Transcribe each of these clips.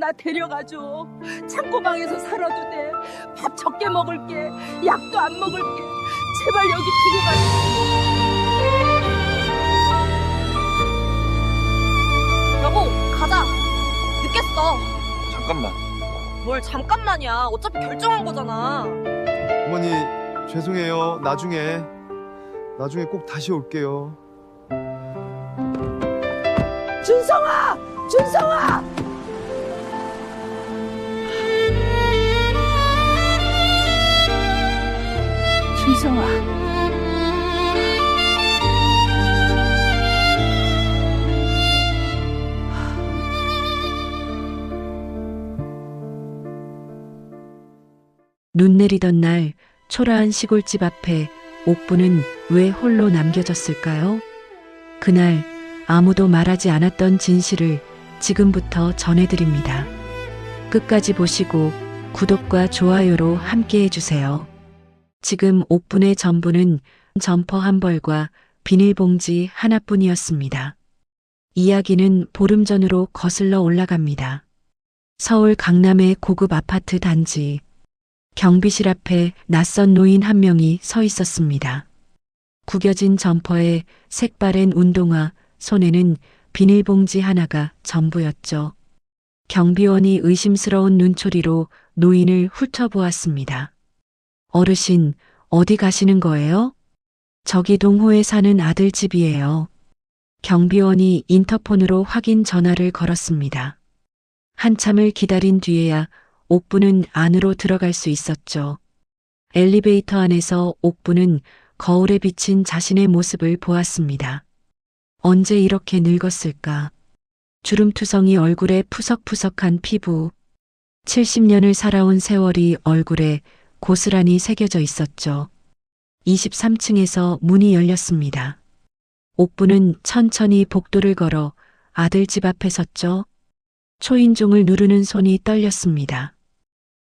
나 데려가줘. 창고방에서 살아도 돼. 밥 적게 먹을게. 약도 안 먹을게. 제발 여기 두고 가. 여보, 가자. 늦겠어. 잠깐만. 뭘 잠깐만이야. 어차피 결정한 거잖아. 어머니 죄송해요. 나중에 꼭 다시 올게요. 준성아! 준성아! 준성아. 눈 내리던 날 초라한 시골집 앞에 옥부는 왜 홀로 남겨졌을까요? 그날 아무도 말하지 않았던 진실을 지금부터 전해드립니다. 끝까지 보시고 구독과 좋아요로 함께 해주세요. 지금 옥분의 전부는 점퍼 한 벌과 비닐봉지 하나뿐이었습니다. 이야기는 보름 전으로 거슬러 올라갑니다. 서울 강남의 고급 아파트 단지. 경비실 앞에 낯선 노인 한 명이 서 있었습니다. 구겨진 점퍼에 색바랜 운동화, 손에는 비닐봉지 하나가 전부였죠. 경비원이 의심스러운 눈초리로 노인을 훑어보았습니다. 어르신, 어디 가시는 거예요? 저기 동호회 사는 아들 집이에요. 경비원이 인터폰으로 확인 전화를 걸었습니다. 한참을 기다린 뒤에야 옥부는 안으로 들어갈 수 있었죠. 엘리베이터 안에서 옥부는 거울에 비친 자신의 모습을 보았습니다. 언제 이렇게 늙었을까? 주름투성이 얼굴에 푸석푸석한 피부. 70년을 살아온 세월이 얼굴에 고스란히 새겨져 있었죠. 23층에서 문이 열렸습니다. 옥부는 천천히 복도를 걸어 아들 집 앞에 섰죠. 초인종을 누르는 손이 떨렸습니다.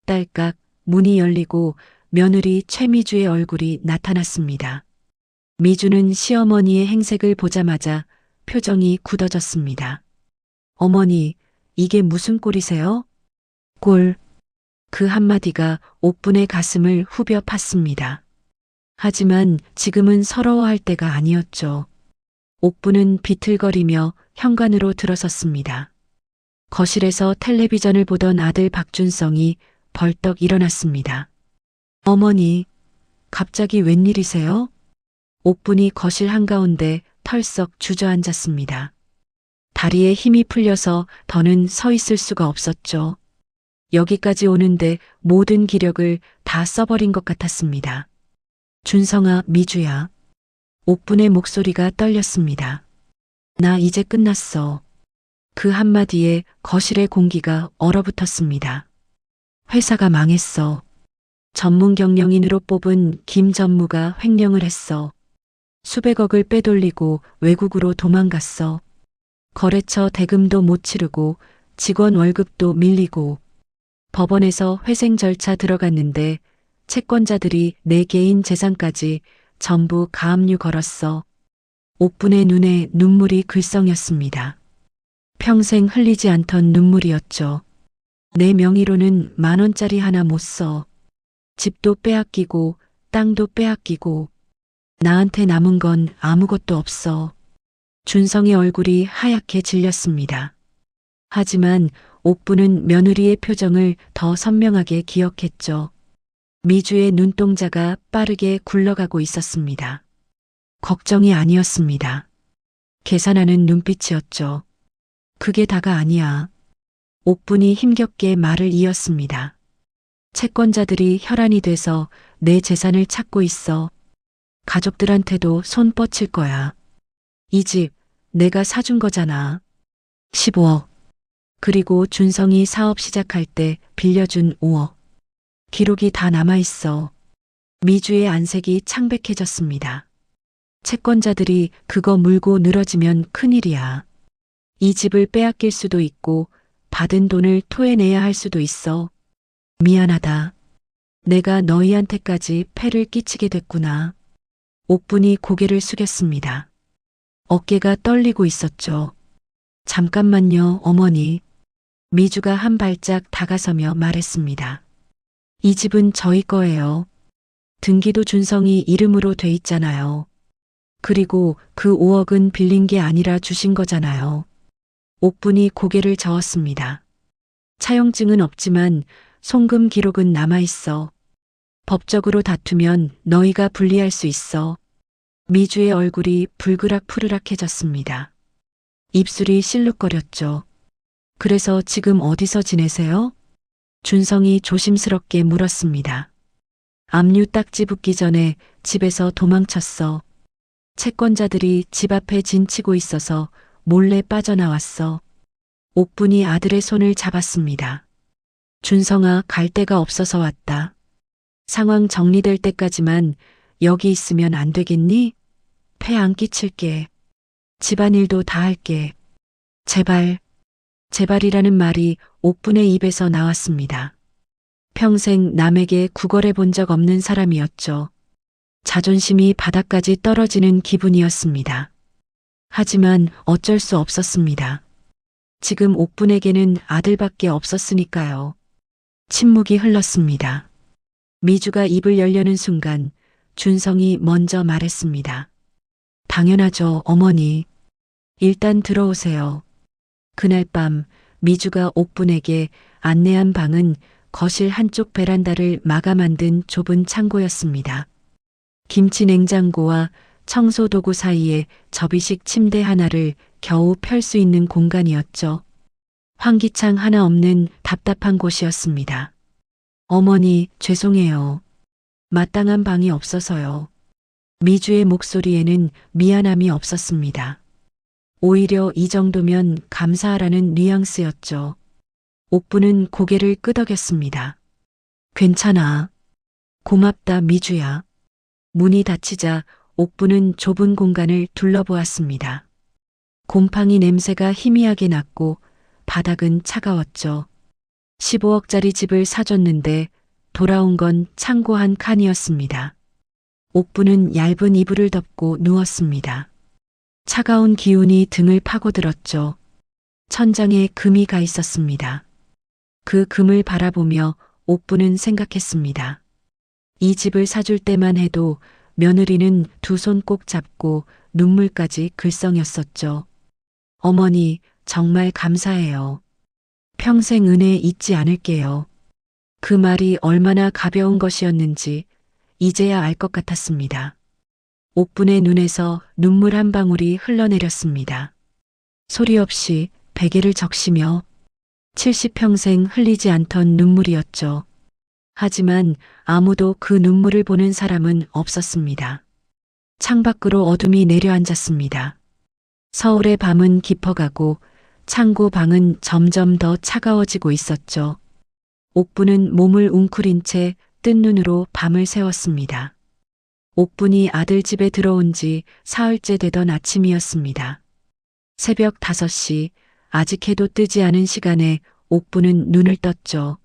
딸깍 문이 열리고 며느리 최미주의 얼굴이 나타났습니다. 미주는 시어머니의 행색을 보자마자 표정이 굳어졌습니다. 어머니, 이게 무슨 꼴이세요? 꼴. 그 한마디가 옥분의 가슴을 후벼 팠습니다. 하지만 지금은 서러워할 때가 아니었죠. 옥분은 비틀거리며 현관으로 들어섰습니다. 거실에서 텔레비전을 보던 아들 박준성이 벌떡 일어났습니다. 어머니, 갑자기 웬일이세요? 옥분이 거실 한가운데 털썩 주저앉았습니다. 다리에 힘이 풀려서 더는 서 있을 수가 없었죠. 여기까지 오는데 모든 기력을 다 써버린 것 같았습니다. 준성아, 미주야. 옥분의 목소리가 떨렸습니다. 나 이제 끝났어. 그 한마디에 거실의 공기가 얼어붙었습니다. 회사가 망했어. 전문 경영인으로 뽑은 김 전무가 횡령을 했어. 수백억을 빼돌리고 외국으로 도망갔어. 거래처 대금도 못 치르고 직원 월급도 밀리고 법원에서 회생 절차 들어갔는데 채권자들이 내 개인 재산까지 전부 가압류 걸었어. 옥분의 눈에 눈물이 글썽였습니다. 평생 흘리지 않던 눈물이었죠. 내 명의로는 10,000원짜리 하나 못 써. 집도 빼앗기고 땅도 빼앗기고 나한테 남은 건 아무것도 없어. 준성의 얼굴이 하얗게 질렸습니다. 하지만 옥부는 며느리의 표정을 더 선명하게 기억했죠. 미주의 눈동자가 빠르게 굴러가고 있었습니다. 걱정이 아니었습니다. 계산하는 눈빛이었죠. 그게 다가 아니야. 옥분이 힘겹게 말을 이었습니다. 채권자들이 혈안이 돼서 내 재산을 찾고 있어. 가족들한테도 손 뻗칠 거야. 이 집 내가 사준 거잖아. 15억. 그리고 준성이 사업 시작할 때 빌려준 5억. 기록이 다 남아있어. 미주의 안색이 창백해졌습니다. 채권자들이 그거 물고 늘어지면 큰일이야. 이 집을 빼앗길 수도 있고 받은 돈을 토해내야 할 수도 있어. 미안하다. 내가 너희한테까지 폐를 끼치게 됐구나. 옥분이 고개를 숙였습니다. 어깨가 떨리고 있었죠. 잠깐만요, 어머니. 미주가 한 발짝 다가서며 말했습니다. 이 집은 저희 거예요. 등기도 준성이 이름으로 돼 있잖아요. 그리고 그 5억은 빌린 게 아니라 주신 거잖아요. 옥분이 고개를 저었습니다. 차용증은 없지만 송금 기록은 남아있어. 법적으로 다투면 너희가 불리할 수 있어. 미주의 얼굴이 불그락푸르락해졌습니다. 입술이 실룩거렸죠. 그래서 지금 어디서 지내세요? 준성이 조심스럽게 물었습니다. 압류 딱지 붙기 전에 집에서 도망쳤어. 채권자들이 집 앞에 진치고 있어서 몰래 빠져나왔어. 옥분이 아들의 손을 잡았습니다. 준성아, 갈 데가 없어서 왔다. 상황 정리될 때까지만 여기 있으면 안 되겠니? 폐 안 끼칠게. 집안일도 다 할게. 제발. 제발이라는 말이 옥분의 입에서 나왔습니다. 평생 남에게 구걸해 본 적 없는 사람이었죠. 자존심이 바닥까지 떨어지는 기분이었습니다. 하지만 어쩔 수 없었습니다. 지금 옥분에게는 아들밖에 없었으니까요. 침묵이 흘렀습니다. 미주가 입을 열려는 순간 준성이 먼저 말했습니다. 당연하죠, 어머니. 일단 들어오세요. 그날 밤 미주가 옥분에게 안내한 방은 거실 한쪽 베란다를 마가 만든 좁은 창고였습니다. 김치 냉장고와 청소 도구 사이에 접이식 침대 하나를 겨우 펼 수 있는 공간이었죠. 환기창 하나 없는 답답한 곳이었습니다. 어머니, 죄송해요. 마땅한 방이 없어서요. 미주의 목소리에는 미안함이 없었습니다. 오히려 이 정도면 감사하라는 뉘앙스였죠. 옥분은 고개를 끄덕였습니다. 괜찮아. 고맙다, 미주야. 문이 닫히자 옥분은 좁은 공간을 둘러보았습니다. 곰팡이 냄새가 희미하게 났고 바닥은 차가웠죠. 15억짜리 집을 사줬는데 돌아온 건 창고 한 칸이었습니다. 옥분은 얇은 이불을 덮고 누웠습니다. 차가운 기운이 등을 파고들었죠. 천장에 금이 가 있었습니다. 그 금을 바라보며 옥분은 생각했습니다. 이 집을 사줄 때만 해도 며느리는 두 손 꼭 잡고 눈물까지 글썽였었죠. 어머니, 정말 감사해요. 평생 은혜 잊지 않을게요. 그 말이 얼마나 가벼운 것이었는지 이제야 알 것 같았습니다. 옥분의 눈에서 눈물 한 방울이 흘러내렸습니다. 소리 없이 베개를 적시며 70평생 흘리지 않던 눈물이었죠. 하지만 아무도 그 눈물을 보는 사람은 없었습니다. 창밖으로 어둠이 내려앉았습니다. 서울의 밤은 깊어가고 창고 방은 점점 더 차가워지고 있었죠. 옥분은 몸을 웅크린 채 뜬 눈으로 밤을 새웠습니다. 옥분이 아들 집에 들어온 지 사흘째 되던 아침이었습니다. 새벽 5시, 아직 해도 뜨지 않은 시간에 옥분은 눈을 떴죠.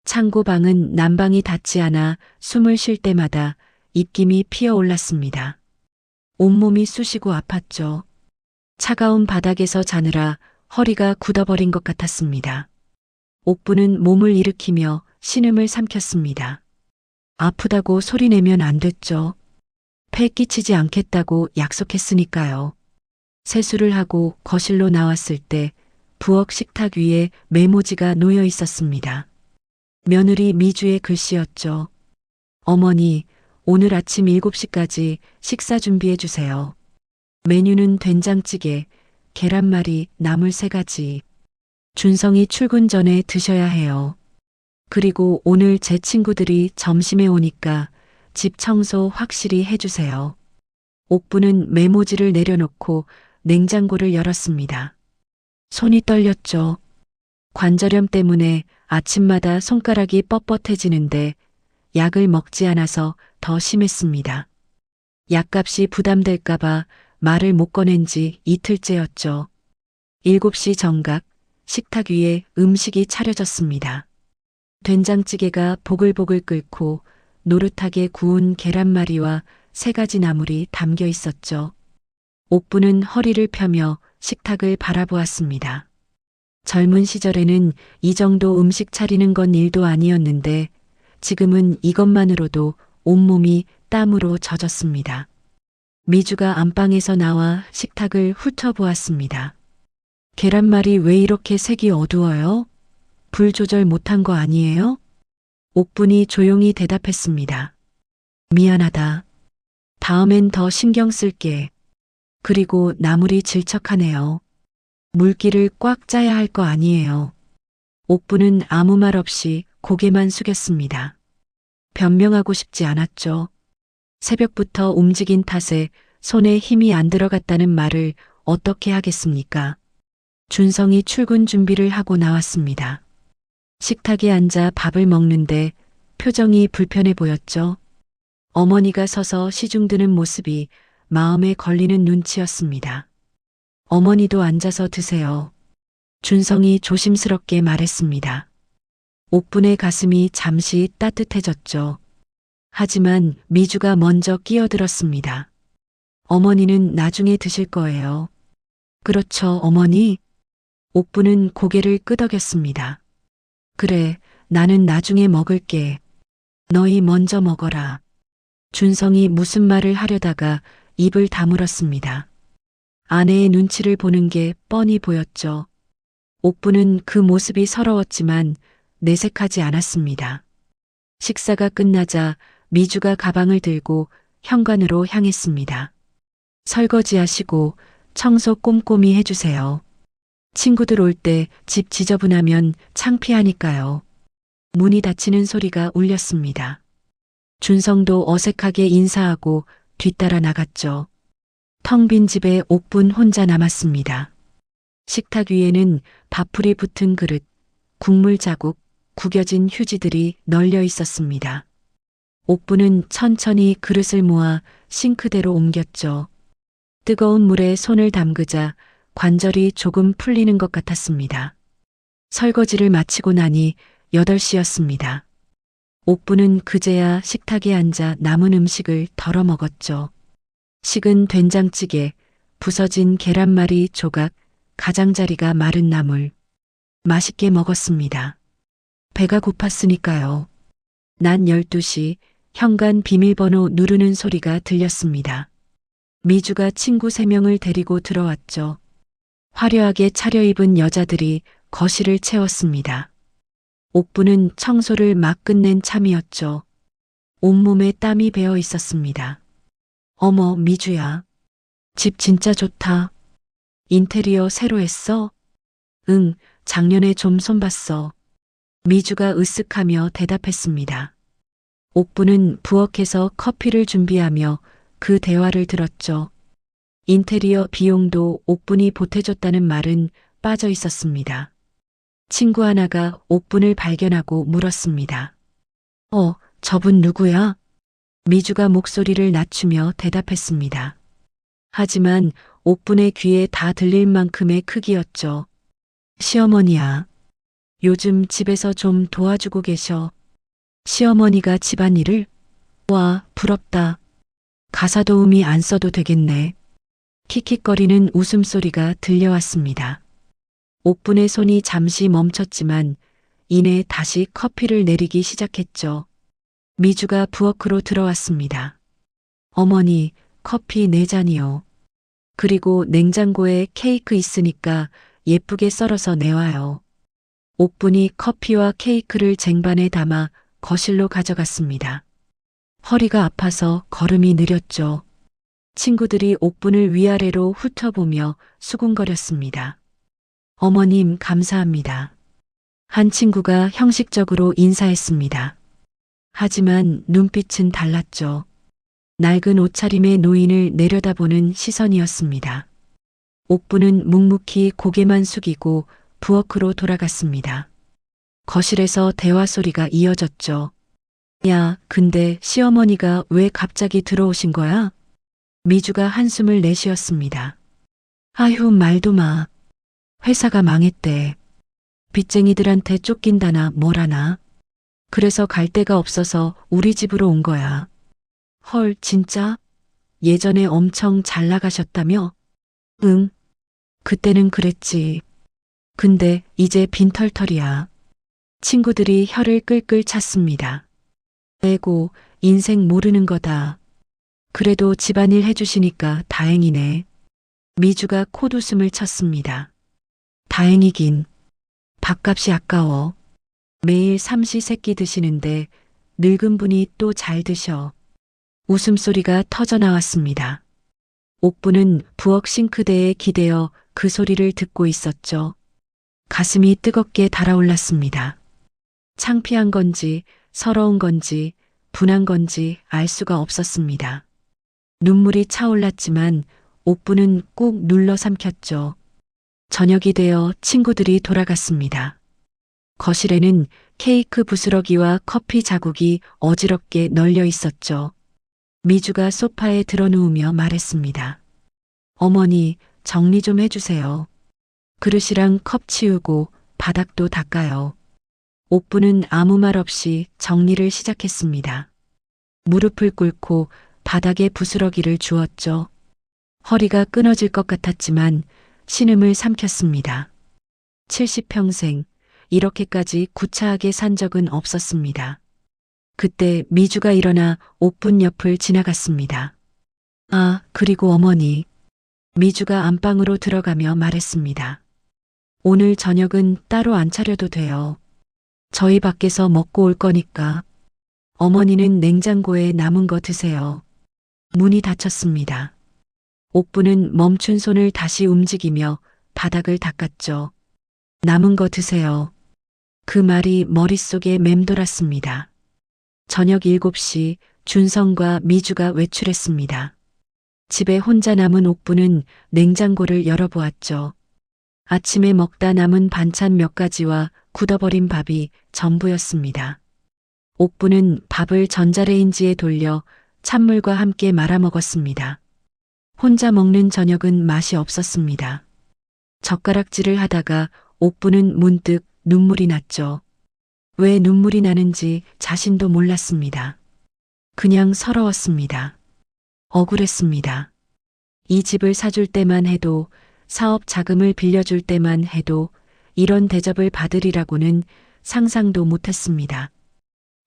창고 방은 난방이 닿지 않아 숨을 쉴 때마다 입김이 피어올랐습니다. 온몸이 쑤시고 아팠죠. 차가운 바닥에서 자느라 허리가 굳어버린 것 같았습니다. 옥분은 몸을 일으키며 신음을 삼켰습니다. 아프다고 소리내면 안 됐죠. 폐 끼치지 않겠다고 약속했으니까요. 세수를 하고 거실로 나왔을 때 부엌 식탁 위에 메모지가 놓여 있었습니다. 며느리 미주의 글씨였죠. 어머니, 오늘 아침 7시까지 식사 준비해 주세요. 메뉴는 된장찌개, 계란말이, 나물 3가지. 준성이 출근 전에 드셔야 해요. 그리고 오늘 제 친구들이 점심에 오니까 집 청소 확실히 해주세요. 옥분은 메모지를 내려놓고 냉장고를 열었습니다. 손이 떨렸죠. 관절염 때문에 아침마다 손가락이 뻣뻣해지는데 약을 먹지 않아서 더 심했습니다. 약값이 부담될까봐 말을 못 꺼낸 지 이틀째였죠. 7시 정각 식탁 위에 음식이 차려졌습니다. 된장찌개가 보글보글 끓고 노릇하게 구운 계란말이와 3가지 나물이 담겨 있었죠. 옥분은 허리를 펴며 식탁을 바라보았습니다. 젊은 시절에는 이 정도 음식 차리는 건 일도 아니었는데 지금은 이것만으로도 온몸이 땀으로 젖었습니다. 미주가 안방에서 나와 식탁을 훑어보았습니다. 계란말이 왜 이렇게 색이 어두워요? 불 조절 못한 거 아니에요? 옥분이 조용히 대답했습니다. 미안하다. 다음엔 더 신경 쓸게. 그리고 나물이 질척하네요. 물기를 꽉 짜야 할 거 아니에요. 옥분은 아무 말 없이 고개만 숙였습니다. 변명하고 싶지 않았죠. 새벽부터 움직인 탓에 손에 힘이 안 들어갔다는 말을 어떻게 하겠습니까? 준성이 출근 준비를 하고 나왔습니다. 식탁에 앉아 밥을 먹는데 표정이 불편해 보였죠. 어머니가 서서 시중드는 모습이 마음에 걸리는 눈치였습니다. 어머니도 앉아서 드세요. 준성이 조심스럽게 말했습니다. 옥분의 가슴이 잠시 따뜻해졌죠. 하지만 미주가 먼저 끼어들었습니다. 어머니는 나중에 드실 거예요. 그렇죠, 어머니? 옥분은 고개를 끄덕였습니다. 그래, 나는 나중에 먹을게. 너희 먼저 먹어라. 준성이 무슨 말을 하려다가 입을 다물었습니다. 아내의 눈치를 보는 게 뻔히 보였죠. 옥분은 그 모습이 서러웠지만 내색하지 않았습니다. 식사가 끝나자 미주가 가방을 들고 현관으로 향했습니다. 설거지하시고 청소 꼼꼼히 해주세요. 친구들 올 때 집 지저분하면 창피하니까요. 문이 닫히는 소리가 울렸습니다. 준성도 어색하게 인사하고 뒤따라 나갔죠. 텅 빈 집에 옥분 혼자 남았습니다. 식탁 위에는 밥풀이 붙은 그릇, 국물 자국, 구겨진 휴지들이 널려 있었습니다. 옥분은 천천히 그릇을 모아 싱크대로 옮겼죠. 뜨거운 물에 손을 담그자 관절이 조금 풀리는 것 같았습니다. 설거지를 마치고 나니 8시였습니다. 옥분은 그제야 식탁에 앉아 남은 음식을 덜어 먹었죠. 식은 된장찌개, 부서진 계란말이 조각, 가장자리가 마른 나물. 맛있게 먹었습니다. 배가 고팠으니까요. 낮 12시 현관 비밀번호 누르는 소리가 들렸습니다. 미주가 친구 3명을 데리고 들어왔죠. 화려하게 차려입은 여자들이 거실을 채웠습니다. 옥분은 청소를 막 끝낸 참이었죠. 온몸에 땀이 배어 있었습니다. 어머, 미주야. 집 진짜 좋다. 인테리어 새로 했어? 응, 작년에 좀 손봤어. 미주가 으쓱하며 대답했습니다. 옥분은 부엌에서 커피를 준비하며 그 대화를 들었죠. 인테리어 비용도 옥분이 보태줬다는 말은 빠져 있었습니다. 친구 하나가 옥분을 발견하고 물었습니다. 저분 누구야? 미주가 목소리를 낮추며 대답했습니다. 하지만 옥분의 귀에 다 들릴 만큼의 크기였죠. 시어머니야. 요즘 집에서 좀 도와주고 계셔. 시어머니가 집안일을? 와, 부럽다. 가사 도우미 안 써도 되겠네. 킥킥거리는 웃음소리가 들려왔습니다. 옥분의 손이 잠시 멈췄지만 이내 다시 커피를 내리기 시작했죠. 미주가 부엌으로 들어왔습니다. 어머니, 커피 4잔이요. 그리고 냉장고에 케이크 있으니까 예쁘게 썰어서 내와요. 옥분이 커피와 케이크를 쟁반에 담아 거실로 가져갔습니다. 허리가 아파서 걸음이 느렸죠. 친구들이 옥분을 위아래로 훑어보며 수군거렸습니다. 어머님, 감사합니다. 한 친구가 형식적으로 인사했습니다. 하지만 눈빛은 달랐죠. 낡은 옷차림의 노인을 내려다보는 시선이었습니다. 옥분은 묵묵히 고개만 숙이고 부엌으로 돌아갔습니다. 거실에서 대화 소리가 이어졌죠. 야, 근데 시어머니가 왜 갑자기 들어오신 거야? 미주가 한숨을 내쉬었습니다. 아휴, 말도 마. 회사가 망했대. 빚쟁이들한테 쫓긴다나 뭐라나. 그래서 갈 데가 없어서 우리 집으로 온 거야. 헐, 진짜? 예전에 엄청 잘 나가셨다며? 응. 그때는 그랬지. 근데 이제 빈털털이야. 친구들이 혀를 끌끌 찼습니다. 에고, 인생 모르는 거다. 그래도 집안일 해주시니까 다행이네. 미주가 콧웃음을 쳤습니다. 다행이긴. 밥값이 아까워. 매일 삼시세끼 드시는데 늙은 분이 또 잘 드셔. 웃음소리가 터져 나왔습니다. 옥부는 부엌 싱크대에 기대어 그 소리를 듣고 있었죠. 가슴이 뜨겁게 달아올랐습니다. 창피한 건지 서러운 건지 분한 건지 알 수가 없었습니다. 눈물이 차올랐지만 옥부는 꾹 눌러 삼켰죠. 저녁이 되어 친구들이 돌아갔습니다. 거실에는 케이크 부스러기와 커피 자국이 어지럽게 널려 있었죠. 미주가 소파에 드러누우며 말했습니다. 어머니, 정리 좀 해주세요. 그릇이랑 컵 치우고 바닥도 닦아요. 옥부는 아무 말 없이 정리를 시작했습니다. 무릎을 꿇고 바닥에 부스러기를 주었죠. 허리가 끊어질 것 같았지만 신음을 삼켰습니다. 70평생 이렇게까지 구차하게 산 적은 없었습니다. 그때 미주가 일어나 옥분 옆을 지나갔습니다. 아, 그리고 어머니. 미주가 안방으로 들어가며 말했습니다. 오늘 저녁은 따로 안 차려도 돼요. 저희 밖에서 먹고 올 거니까. 어머니는 냉장고에 남은 거 드세요. 문이 닫혔습니다. 옥부는 멈춘 손을 다시 움직이며 바닥을 닦았죠. 남은 거 드세요. 그 말이 머릿속에 맴돌았습니다. 저녁 7시 준성과 미주가 외출했습니다. 집에 혼자 남은 옥부는 냉장고를 열어보았죠. 아침에 먹다 남은 반찬 몇 가지와 굳어버린 밥이 전부였습니다. 옥부는 밥을 전자레인지에 돌려 찬물과 함께 말아 먹었습니다. 혼자 먹는 저녁은 맛이 없었습니다. 젓가락질을 하다가 옥부는 문득 눈물이 났죠. 왜 눈물이 나는지 자신도 몰랐습니다. 그냥 서러웠습니다. 억울했습니다. 이 집을 사줄 때만 해도, 사업 자금을 빌려줄 때만 해도 이런 대접을 받으리라고는 상상도 못했습니다.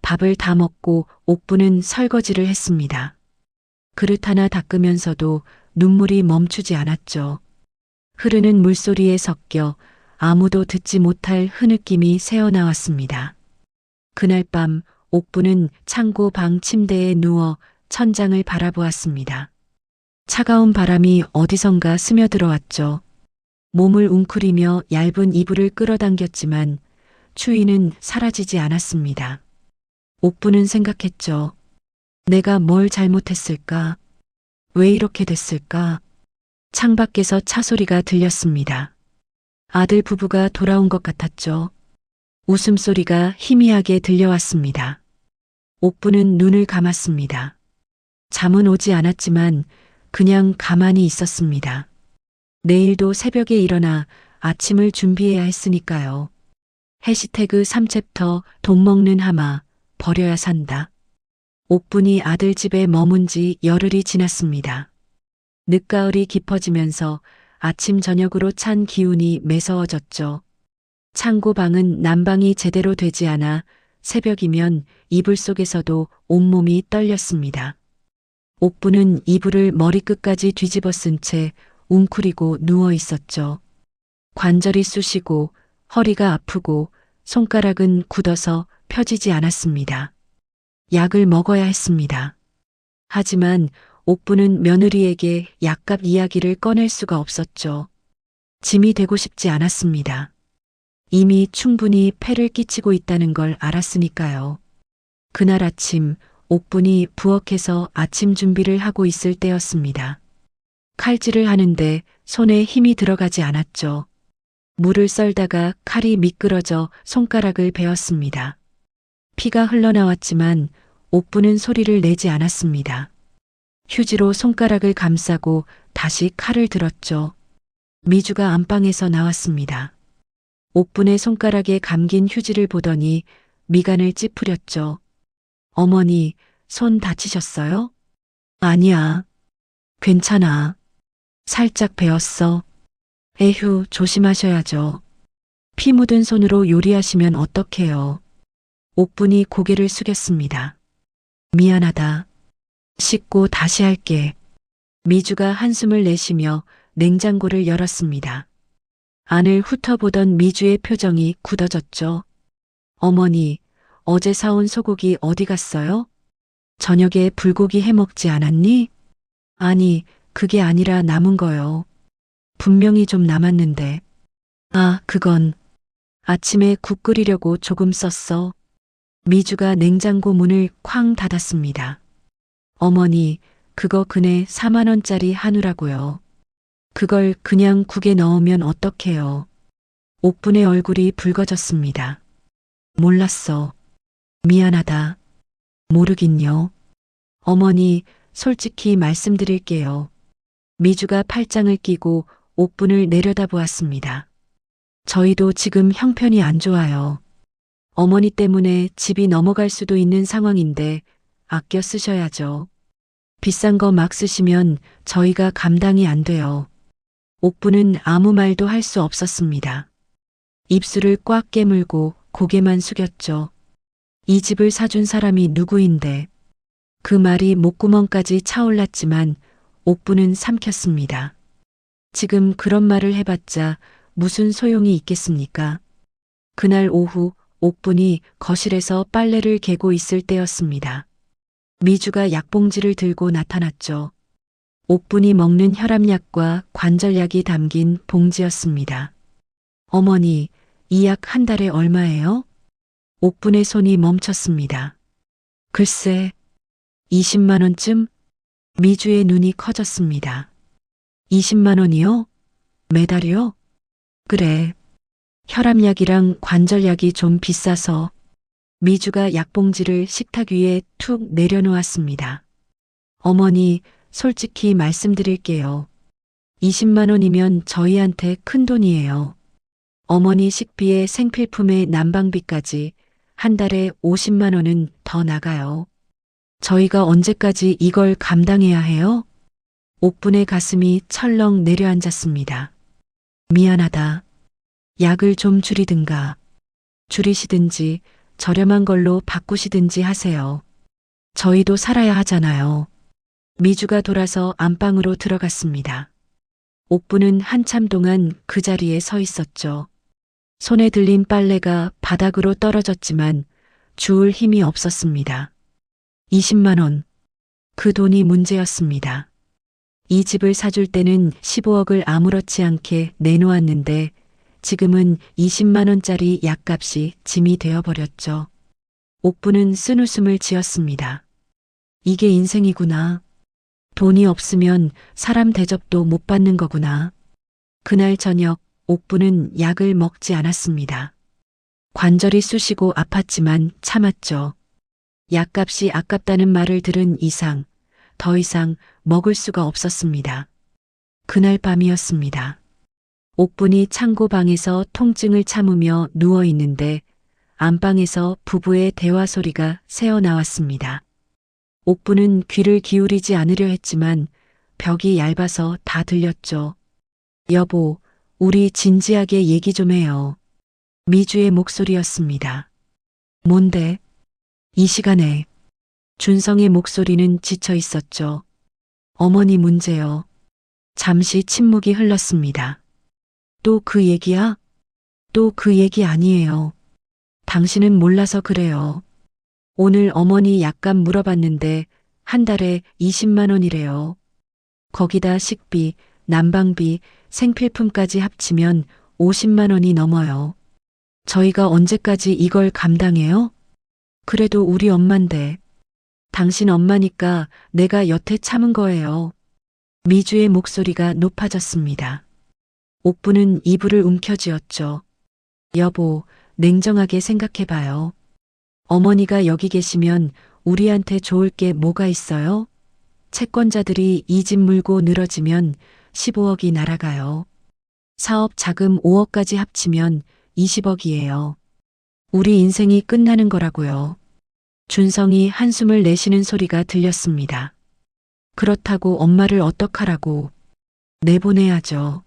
밥을 다 먹고 옥부는 설거지를 했습니다. 그릇 하나 닦으면서도 눈물이 멈추지 않았죠. 흐르는 물소리에 섞여 아무도 듣지 못할 흐느낌이 새어나왔습니다. 그날 밤 옥부는 창고 방 침대에 누워 천장을 바라보았습니다. 차가운 바람이 어디선가 스며들어왔죠. 몸을 웅크리며 얇은 이불을 끌어당겼지만 추위는 사라지지 않았습니다. 옥부는 생각했죠. 내가 뭘 잘못했을까? 왜 이렇게 됐을까? 창밖에서 차 소리가 들렸습니다. 아들 부부가 돌아온 것 같았죠. 웃음소리가 희미하게 들려왔습니다. 옥부는 눈을 감았습니다. 잠은 오지 않았지만 그냥 가만히 있었습니다. 내일도 새벽에 일어나 아침을 준비해야 했으니까요. 해시태그 3챕터 돈 먹는 하마 버려야 산다. 옥분이 아들 집에 머문 지 열흘이 지났습니다. 늦가을이 깊어지면서 아침 저녁으로 찬 기운이 매서워졌죠. 창고 방은 난방이 제대로 되지 않아 새벽이면 이불 속에서도 온몸이 떨렸습니다. 옥부는 이불을 머리끝까지 뒤집어 쓴 채 웅크리고 누워 있었죠. 관절이 쑤시고 허리가 아프고 손가락은 굳어서 펴지지 않았습니다. 약을 먹어야 했습니다. 하지만 옥부는 며느리에게 약값 이야기를 꺼낼 수가 없었죠. 짐이 되고 싶지 않았습니다. 이미 충분히 폐를 끼치고 있다는 걸 알았으니까요. 그날 아침 옥분이 부엌에서 아침 준비를 하고 있을 때였습니다. 칼질을 하는데 손에 힘이 들어가지 않았죠. 물을 썰다가 칼이 미끄러져 손가락을 베었습니다. 피가 흘러나왔지만 옥부는 소리를 내지 않았습니다. 휴지로 손가락을 감싸고 다시 칼을 들었죠. 미주가 안방에서 나왔습니다. 옥분의 손가락에 감긴 휴지를 보더니 미간을 찌푸렸죠. 어머니, 손 다치셨어요? 아니야. 괜찮아. 살짝 베었어. 에휴, 조심하셔야죠. 피 묻은 손으로 요리하시면 어떡해요? 옥분이 고개를 숙였습니다. 미안하다. 씻고 다시 할게. 미주가 한숨을 내쉬며 냉장고를 열었습니다. 안을 훑어보던 미주의 표정이 굳어졌죠. 어머니, 어제 사온 소고기 어디 갔어요? 저녁에 불고기 해 먹지 않았니? 아니, 그게 아니라 남은 거요. 분명히 좀 남았는데. 아, 그건 아침에 국 끓이려고 조금 썼어. 미주가 냉장고 문을 쾅 닫았습니다. 어머니, 그거 그네 4만 원짜리 한우라고요. 그걸 그냥 국에 넣으면 어떡해요? 옥분의 얼굴이 붉어졌습니다. 몰랐어. 미안하다. 모르긴요. 어머니, 솔직히 말씀드릴게요. 미주가 팔짱을 끼고 옥분을 내려다보았습니다. 저희도 지금 형편이 안 좋아요. 어머니 때문에 집이 넘어갈 수도 있는 상황인데 아껴 쓰셔야죠. 비싼 거 막 쓰시면 저희가 감당이 안 돼요. 옥분은 아무 말도 할 수 없었습니다. 입술을 꽉 깨물고 고개만 숙였죠. 이 집을 사준 사람이 누구인데. 그 말이 목구멍까지 차올랐지만 옥분은 삼켰습니다. 지금 그런 말을 해봤자 무슨 소용이 있겠습니까? 그날 오후 옥분이 거실에서 빨래를 개고 있을 때였습니다. 미주가 약봉지를 들고 나타났죠. 옥분이 먹는 혈압약과 관절약이 담긴 봉지였습니다. 어머니, 이 약 한 달에 얼마예요? 옥분의 손이 멈췄습니다. 글쎄, 20만 원쯤? 미주의 눈이 커졌습니다. 20만 원이요? 매달이요? 그래. 혈압약이랑 관절약이 좀 비싸서. 미주가 약봉지를 식탁 위에 툭 내려놓았습니다. 어머니, 솔직히 말씀드릴게요. 20만 원이면 저희한테 큰 돈이에요. 어머니 식비에 생필품에 난방비까지 한 달에 50만 원은 더 나가요. 저희가 언제까지 이걸 감당해야 해요? 옥분의 가슴이 철렁 내려앉았습니다. 미안하다. 약을 좀 줄이든가, 줄이시든지 저렴한 걸로 바꾸시든지 하세요. 저희도 살아야 하잖아요. 미주가 돌아서 안방으로 들어갔습니다. 옥분은 한참 동안 그 자리에 서 있었죠. 손에 들린 빨래가 바닥으로 떨어졌지만 주울 힘이 없었습니다. 20만 원. 그 돈이 문제였습니다. 이 집을 사줄 때는 15억을 아무렇지 않게 내놓았는데 지금은 20만 원짜리 약값이 짐이 되어버렸죠. 옥분은 쓴웃음을 지었습니다. 이게 인생이구나. 돈이 없으면 사람 대접도 못 받는 거구나. 그날 저녁 옥분은 약을 먹지 않았습니다. 관절이 쑤시고 아팠지만 참았죠. 약값이 아깝다는 말을 들은 이상 더 이상 먹을 수가 없었습니다. 그날 밤이었습니다. 옥분이 창고방에서 통증을 참으며 누워 있는데 안방에서 부부의 대화 소리가 새어나왔습니다. 옥분은 귀를 기울이지 않으려 했지만 벽이 얇아서 다 들렸죠. 여보, 우리 진지하게 얘기 좀 해요. 미주의 목소리였습니다. 뭔데? 이 시간에. 준성의 목소리는 지쳐 있었죠. 어머니 문제요. 잠시 침묵이 흘렀습니다. 또 그 얘기야? 또 그 얘기 아니에요. 당신은 몰라서 그래요. 오늘 어머니 약값 물어봤는데 한 달에 20만 원이래요. 거기다 식비, 난방비, 생필품까지 합치면 50만 원이 넘어요. 저희가 언제까지 이걸 감당해요? 그래도 우리 엄만데. 당신 엄마니까 내가 여태 참은 거예요. 미주의 목소리가 높아졌습니다. 옥분은 이불을 움켜쥐었죠. 여보, 냉정하게 생각해봐요. 어머니가 여기 계시면 우리한테 좋을 게 뭐가 있어요? 채권자들이 이 집 물고 늘어지면 15억이 날아가요. 사업 자금 5억까지 합치면 20억이에요. 우리 인생이 끝나는 거라고요. 준성이 한숨을 내쉬는 소리가 들렸습니다. 그렇다고 엄마를 어떡하라고. 내보내야죠.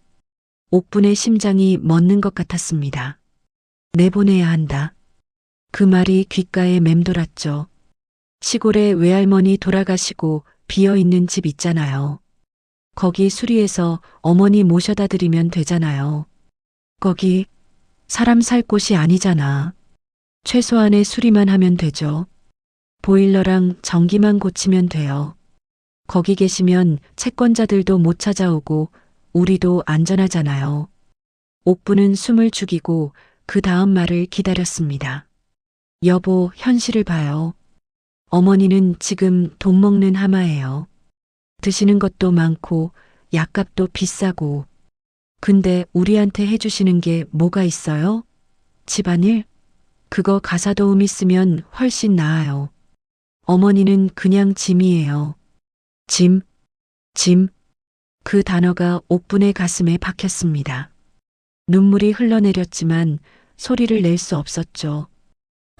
옥분의 심장이 멎는 것 같았습니다. 내보내야 한다. 그 말이 귓가에 맴돌았죠. 시골에 외할머니 돌아가시고 비어있는 집 있잖아요. 거기 수리해서 어머니 모셔다 드리면 되잖아요. 거기 사람 살 곳이 아니잖아. 최소한의 수리만 하면 되죠. 보일러랑 전기만 고치면 돼요. 거기 계시면 채권자들도 못 찾아오고 우리도 안전하잖아요. 옥부는 숨을 죽이고 그 다음 말을 기다렸습니다. 여보, 현실을 봐요. 어머니는 지금 돈 먹는 하마예요. 드시는 것도 많고 약값도 비싸고. 근데 우리한테 해주시는 게 뭐가 있어요? 집안일? 그거 가사도우미 있으면 훨씬 나아요. 어머니는 그냥 짐이에요. 짐, 짐. 그 단어가 옥분의 가슴에 박혔습니다. 눈물이 흘러내렸지만 소리를 낼 수 없었죠.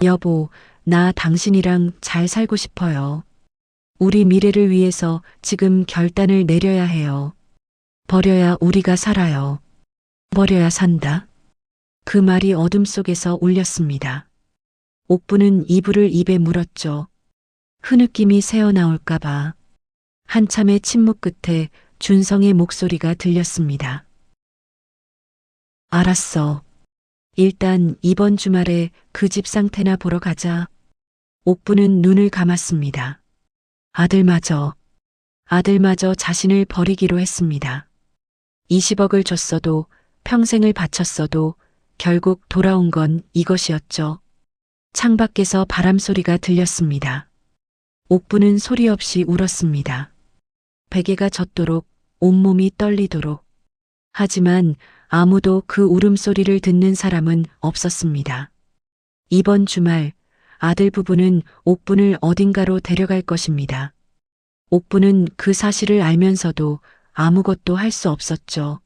여보, 나 당신이랑 잘 살고 싶어요. 우리 미래를 위해서 지금 결단을 내려야 해요. 버려야 우리가 살아요. 버려야 산다. 그 말이 어둠 속에서 울렸습니다. 옥부는 이불을 입에 물었죠. 흐느낌이 새어나올까봐. 한참의 침묵 끝에 준성의 목소리가 들렸습니다. 알았어. 일단 이번 주말에 그 집 상태나 보러 가자. 옥부는 눈을 감았습니다. 아들마저 자신을 버리기로 했습니다. 20억을 줬어도 평생을 바쳤어도 결국 돌아온 건 이것이었죠. 창밖에서 바람소리가 들렸습니다. 옥부는 소리 없이 울었습니다. 베개가 젖도록 온몸이 떨리도록. 하지만 아무도 그 울음소리를 듣는 사람은 없었습니다. 이번 주말 아들 부부는 옥분을 어딘가로 데려갈 것입니다. 옥분은 그 사실을 알면서도 아무것도 할 수 없었죠.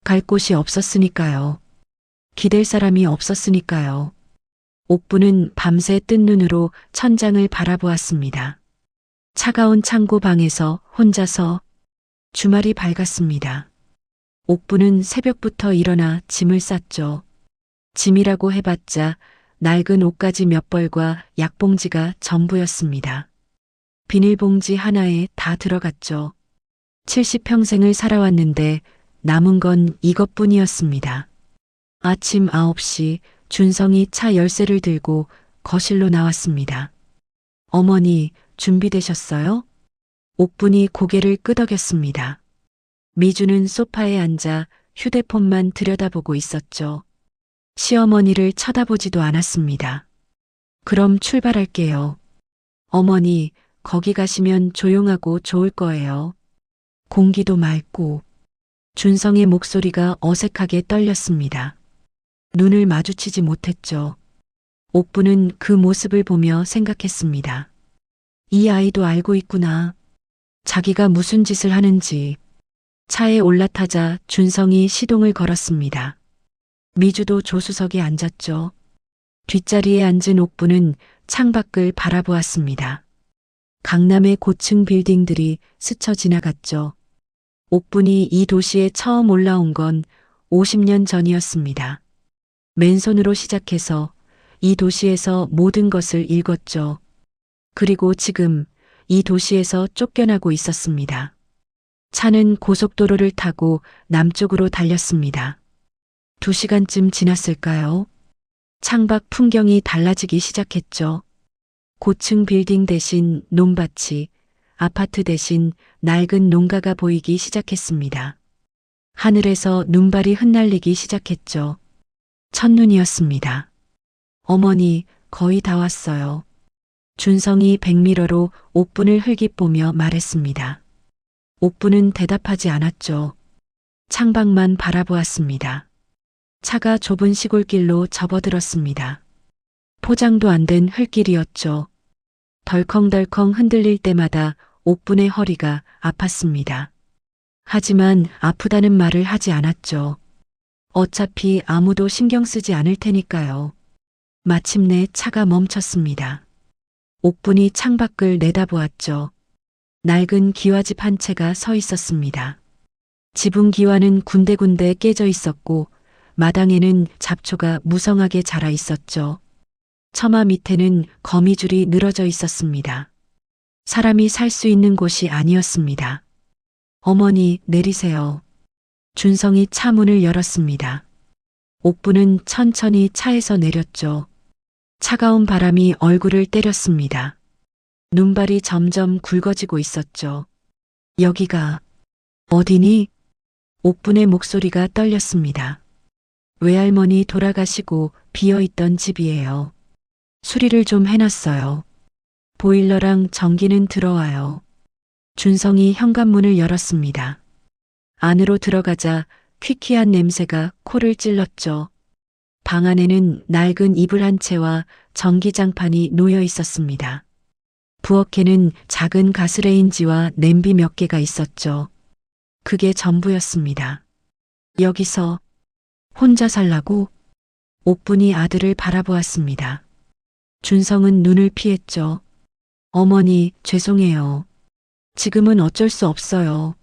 갈 곳이 없었으니까요. 기댈 사람이 없었으니까요. 옥분은 밤새 뜬 눈으로 천장을 바라보았습니다. 차가운 창고 방에서 혼자서. 주말이 밝았습니다. 옥부는 새벽부터 일어나 짐을 쌌죠. 짐이라고 해봤자 낡은 옷가지 몇 벌과 약봉지가 전부였습니다. 비닐봉지 하나에 다 들어갔죠. 70평생을 살아왔는데 남은 건 이것뿐이었습니다. 아침 9시 준성이 차 열쇠를 들고 거실로 나왔습니다. 어머니, 준비되셨어요? 옥분이 고개를 끄덕였습니다. 미주는 소파에 앉아 휴대폰만 들여다보고 있었죠. 시어머니를 쳐다보지도 않았습니다. 그럼 출발할게요. 어머니, 거기 가시면 조용하고 좋을 거예요. 공기도 맑고. 준성의 목소리가 어색하게 떨렸습니다. 눈을 마주치지 못했죠. 옥부는 그 모습을 보며 생각했습니다. 이 아이도 알고 있구나. 자기가 무슨 짓을 하는지. 차에 올라타자 준성이 시동을 걸었습니다. 미주도 조수석에 앉았죠. 뒷자리에 앉은 옥부는 창밖을 바라보았습니다. 강남의 고층 빌딩들이 스쳐 지나갔죠. 옥분이 이 도시에 처음 올라온 건 50년 전이었습니다. 맨손으로 시작해서 이 도시에서 모든 것을 읽었죠. 그리고 지금 이 도시에서 쫓겨나고 있었습니다. 차는 고속도로를 타고 남쪽으로 달렸습니다. 2시간쯤 지났을까요? 창밖 풍경이 달라지기 시작했죠. 고층 빌딩 대신 논밭이, 아파트 대신 낡은 농가가 보이기 시작했습니다. 하늘에서 눈발이 흩날리기 시작했죠. 첫눈이었습니다. 어머니, 거의 다 왔어요. 준성이 백미러로 옥분을 흘깃보며 말했습니다. 옥분은 대답하지 않았죠. 창밖만 바라보았습니다. 차가 좁은 시골길로 접어들었습니다. 포장도 안 된 흙길이었죠. 덜컹덜컹 흔들릴 때마다 옥분의 허리가 아팠습니다. 하지만 아프다는 말을 하지 않았죠. 어차피 아무도 신경 쓰지 않을 테니까요. 마침내 차가 멈췄습니다. 옥분이 창밖을 내다보았죠. 낡은 기와집 한 채가 서 있었습니다. 지붕 기와는 군데군데 깨져 있었고 마당에는 잡초가 무성하게 자라 있었죠. 처마 밑에는 거미줄이 늘어져 있었습니다. 사람이 살 수 있는 곳이 아니었습니다. 어머니, 내리세요. 준성이 차 문을 열었습니다. 옥부는 천천히 차에서 내렸죠. 차가운 바람이 얼굴을 때렸습니다. 눈발이 점점 굵어지고 있었죠. 여기가 어디니? 옥분의 목소리가 떨렸습니다. 외할머니 돌아가시고 비어있던 집이에요. 수리를 좀 해놨어요. 보일러랑 전기는 들어와요. 준성이 현관문을 열었습니다. 안으로 들어가자 퀴퀴한 냄새가 코를 찔렀죠. 방 안에는 낡은 이불 한 채와 전기장판이 놓여 있었습니다. 부엌에는 작은 가스레인지와 냄비 몇 개가 있었죠. 그게 전부였습니다. 여기서 혼자 살라고? 옥분이 아들을 바라보았습니다. 준성은 눈을 피했죠. 어머니, 죄송해요. 지금은 어쩔 수 없어요.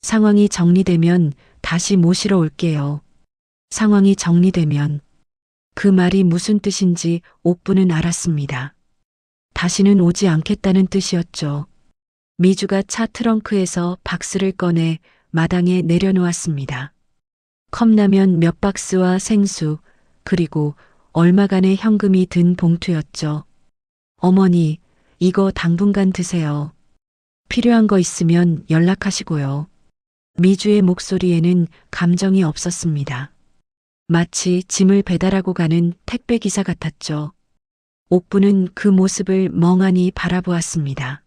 상황이 정리되면 다시 모시러 올게요. 상황이 정리되면. 그 말이 무슨 뜻인지 옥부는 알았습니다. 다시는 오지 않겠다는 뜻이었죠. 미주가 차 트렁크에서 박스를 꺼내 마당에 내려놓았습니다. 컵라면 몇 박스와 생수, 그리고 얼마간의 현금이 든 봉투였죠. 어머니, 이거 당분간 드세요. 필요한 거 있으면 연락하시고요. 미주의 목소리에는 감정이 없었습니다. 마치 짐을 배달하고 가는 택배기사 같았죠. 옥부는 그 모습을 멍하니 바라보았습니다.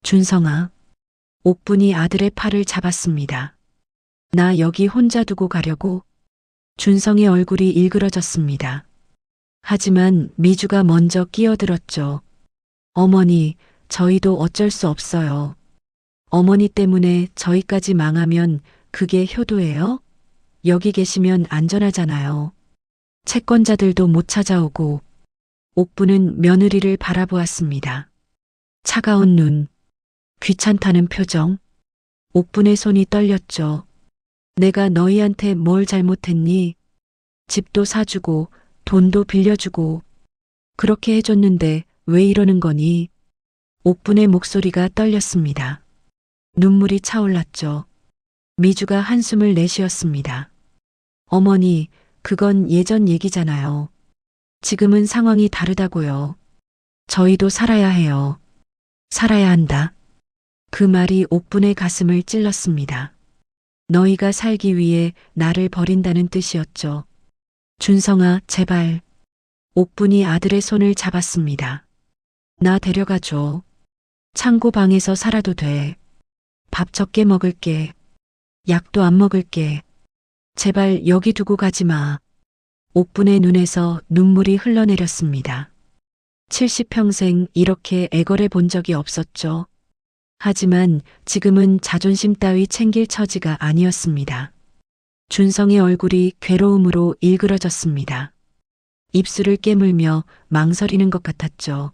준성아. 옥분이 아들의 팔을 잡았습니다. 나 여기 혼자 두고 가려고? 준성의 얼굴이 일그러졌습니다. 하지만 미주가 먼저 끼어들었죠. 어머니, 저희도 어쩔 수 없어요. 어머니 때문에 저희까지 망하면 그게 효도예요? 여기 계시면 안전하잖아요. 채권자들도 못 찾아오고. 옥부는 며느리를 바라보았습니다. 차가운 눈, 귀찮다는 표정. 옥분의 손이 떨렸죠. 내가 너희한테 뭘 잘못했니? 집도 사주고 돈도 빌려주고 그렇게 해줬는데 왜 이러는 거니? 옥분의 목소리가 떨렸습니다. 눈물이 차올랐죠. 미주가 한숨을 내쉬었습니다. 어머니, 그건 예전 얘기잖아요. 지금은 상황이 다르다고요. 저희도 살아야 해요. 살아야 한다. 그 말이 옥분의 가슴을 찔렀습니다. 너희가 살기 위해 나를 버린다는 뜻이었죠. 준성아, 제발. 옥분이 아들의 손을 잡았습니다. 나 데려가줘. 창고 방에서 살아도 돼. 밥 적게 먹을게. 약도 안 먹을게. 제발 여기 두고 가지 마. 옥분의 눈에서 눈물이 흘러내렸습니다. 70평생 이렇게 애걸해 본 적이 없었죠. 하지만 지금은 자존심 따위 챙길 처지가 아니었습니다. 준성의 얼굴이 괴로움으로 일그러졌습니다. 입술을 깨물며 망설이는 것 같았죠.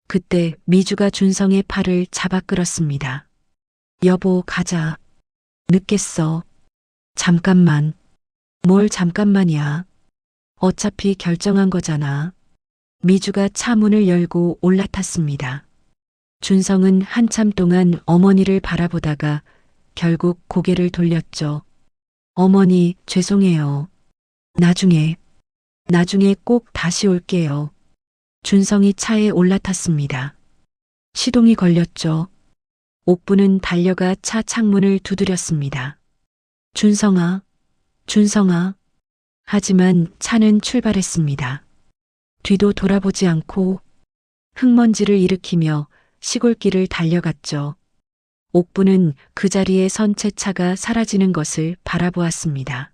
그때 미주가 준성의 팔을 잡아 끌었습니다. 여보, 가자. 늦겠어. 잠깐만. 뭘 잠깐만이야. 어차피 결정한 거잖아. 미주가 차 문을 열고 올라탔습니다. 준성은 한참 동안 어머니를 바라보다가 결국 고개를 돌렸죠. 어머니, 죄송해요. 나중에 꼭 다시 올게요. 준성이 차에 올라탔습니다. 시동이 걸렸죠. 옥부는 달려가 차 창문을 두드렸습니다. 준성아. 하지만 차는 출발했습니다. 뒤도 돌아보지 않고 흙먼지를 일으키며 시골길을 달려갔죠. 옥부는 그 자리에 선 채 차가 사라지는 것을 바라보았습니다.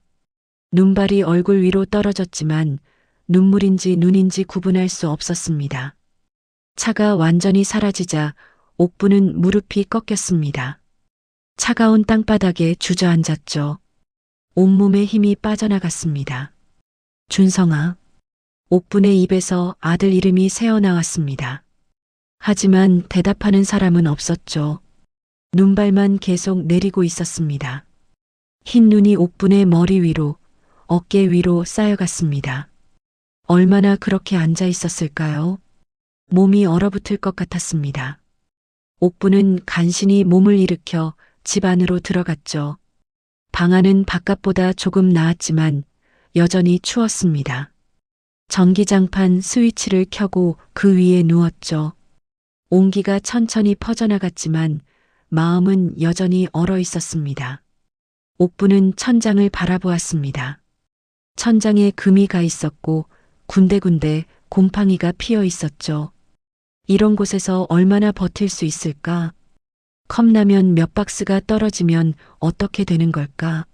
눈발이 얼굴 위로 떨어졌지만 눈물인지 눈인지 구분할 수 없었습니다. 차가 완전히 사라지자 옥부는 무릎이 꺾였습니다. 차가운 땅바닥에 주저앉았죠. 온몸에 힘이 빠져나갔습니다. 준성아. 옥분의 입에서 아들 이름이 새어나왔습니다. 하지만 대답하는 사람은 없었죠. 눈발만 계속 내리고 있었습니다. 흰 눈이 옥분의 머리 위로 어깨 위로 쌓여갔습니다. 얼마나 그렇게 앉아 있었을까요? 몸이 얼어붙을 것 같았습니다. 옥부는 간신히 몸을 일으켜 집 안으로 들어갔죠. 방 안은 바깥보다 조금 나았지만 여전히 추웠습니다. 전기장판 스위치를 켜고 그 위에 누웠죠. 온기가 천천히 퍼져나갔지만 마음은 여전히 얼어 있었습니다. 옥부는 천장을 바라보았습니다. 천장에 금이 가 있었고 군데군데 곰팡이가 피어 있었죠. 이런 곳에서 얼마나 버틸 수 있을까? 컵라면 몇 박스가 떨어지면 어떻게 되는 걸까?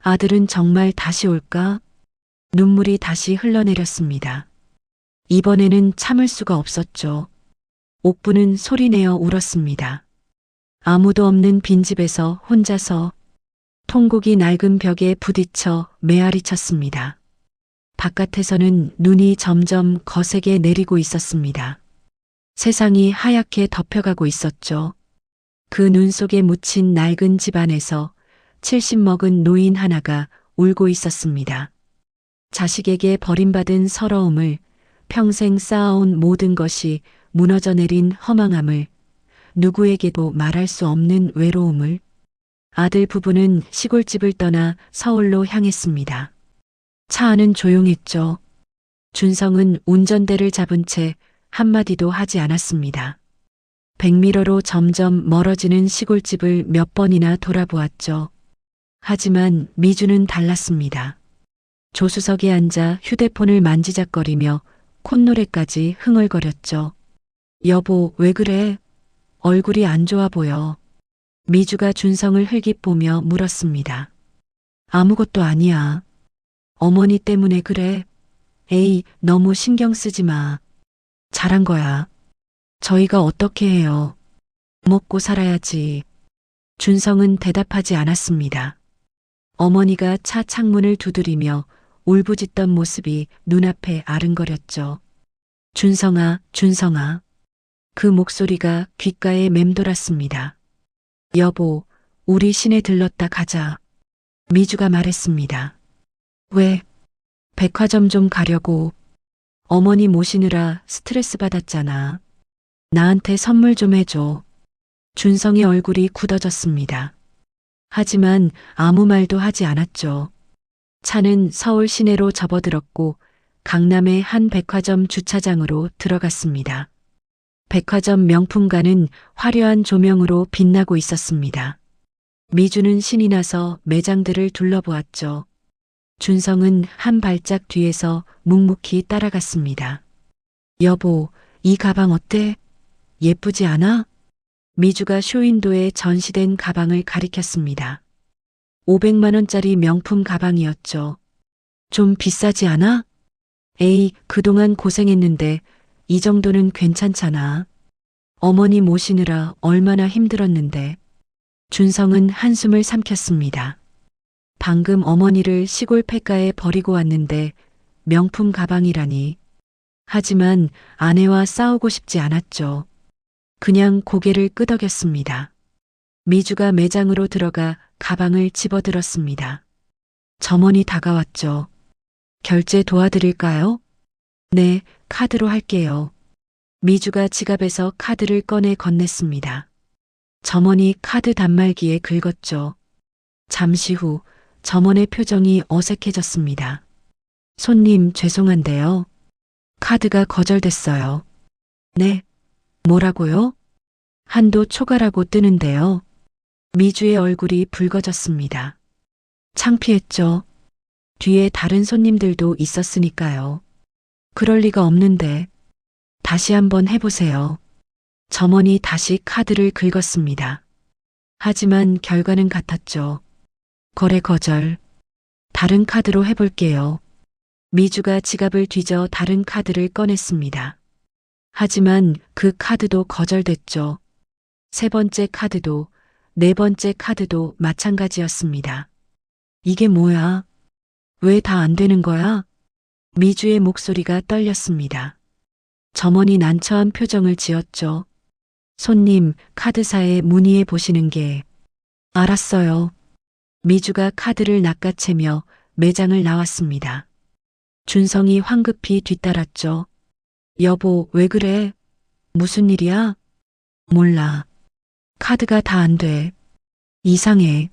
아들은 정말 다시 올까? 눈물이 다시 흘러내렸습니다. 이번에는 참을 수가 없었죠. 옥부는 소리내어 울었습니다. 아무도 없는 빈집에서 혼자서 통곡이 낡은 벽에 부딪혀 메아리 쳤습니다. 바깥에서는 눈이 점점 거세게 내리고 있었습니다. 세상이 하얗게 덮여가고 있었죠. 그 눈 속에 묻힌 낡은 집 안에서 70 먹은 노인 하나가 울고 있었습니다. 자식에게 버림받은 서러움을, 평생 쌓아온 모든 것이 무너져 내린 허망함을, 누구에게도 말할 수 없는 외로움을. 아들 부부는 시골집을 떠나 서울로 향했습니다. 차 안은 조용했죠. 준성은 운전대를 잡은 채 한마디도 하지 않았습니다. 백미러로 점점 멀어지는 시골집을 몇 번이나 돌아보았죠. 하지만 미주는 달랐습니다. 조수석에 앉아 휴대폰을 만지작거리며 콧노래까지 흥얼거렸죠. 여보, 왜 그래? 얼굴이 안 좋아 보여. 미주가 준성을 흘깃 보며 물었습니다. 아무것도 아니야. 어머니 때문에 그래. 에이, 너무 신경 쓰지 마. 잘한 거야. 저희가 어떻게 해요? 먹고 살아야지. 준성은 대답하지 않았습니다. 어머니가 차 창문을 두드리며 울부짖던 모습이 눈앞에 아른거렸죠. 준성아, 준성아. 그 목소리가 귓가에 맴돌았습니다. 여보, 우리 시내 들렀다 가자. 미주가 말했습니다. 왜? 백화점 좀 가려고. 어머니 모시느라 스트레스 받았잖아. 나한테 선물 좀 해줘. 준성의 얼굴이 굳어졌습니다. 하지만 아무 말도 하지 않았죠. 차는 서울 시내로 접어들었고 강남의 한 백화점 주차장으로 들어갔습니다. 백화점 명품관은 화려한 조명으로 빛나고 있었습니다. 미주는 신이 나서 매장들을 둘러보았죠. 준성은 한 발짝 뒤에서 묵묵히 따라갔습니다. 여보, 이 가방 어때? 예쁘지 않아? 미주가 쇼윈도에 전시된 가방을 가리켰습니다. 500만 원짜리 명품 가방이었죠. 좀 비싸지 않아? 에이, 그동안 고생했는데 이 정도는 괜찮잖아. 어머니 모시느라 얼마나 힘들었는데. 준성은 한숨을 삼켰습니다. 방금 어머니를 시골 폐가에 버리고 왔는데 명품 가방이라니. 하지만 아내와 싸우고 싶지 않았죠. 그냥 고개를 끄덕였습니다. 미주가 매장으로 들어가 가방을 집어들었습니다. 점원이 다가왔죠. 결제 도와드릴까요? 네, 카드로 할게요. 미주가 지갑에서 카드를 꺼내 건넸습니다. 점원이 카드 단말기에 긁었죠. 잠시 후 점원의 표정이 어색해졌습니다. 손님, 죄송한데요. 카드가 거절됐어요. 네. 뭐라고요? 한도 초과라고 뜨는데요. 미주의 얼굴이 붉어졌습니다. 창피했죠. 뒤에 다른 손님들도 있었으니까요. 그럴 리가 없는데. 다시 한번 해보세요. 점원이 다시 카드를 긁었습니다. 하지만 결과는 같았죠. 거래 거절. 다른 카드로 해볼게요. 미주가 지갑을 뒤져 다른 카드를 꺼냈습니다. 하지만 그 카드도 거절됐죠. 세 번째 카드도, 네 번째 카드도 마찬가지였습니다. 이게 뭐야? 왜 다 안 되는 거야? 미주의 목소리가 떨렸습니다. 점원이 난처한 표정을 지었죠. 손님, 카드사에 문의해 보시는 게. 알았어요. 미주가 카드를 낚아채며 매장을 나왔습니다. 준성이 황급히 뒤따랐죠. 여보, 왜 그래? 무슨 일이야? 몰라. 카드가 다 안 돼. 이상해.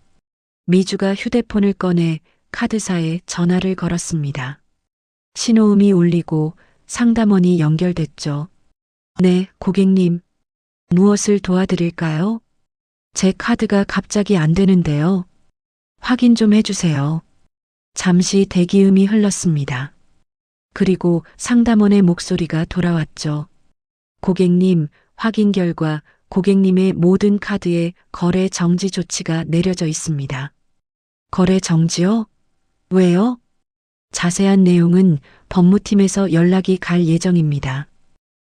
미주가 휴대폰을 꺼내 카드사에 전화를 걸었습니다. 신호음이 울리고 상담원이 연결됐죠. 네, 고객님. 무엇을 도와드릴까요? 제 카드가 갑자기 안 되는데요. 확인 좀 해주세요. 잠시 대기음이 흘렀습니다. 그리고 상담원의 목소리가 돌아왔죠. 고객님, 확인 결과 고객님의 모든 카드에 거래 정지 조치가 내려져 있습니다. 거래 정지요? 왜요? 자세한 내용은 법무팀에서 연락이 갈 예정입니다.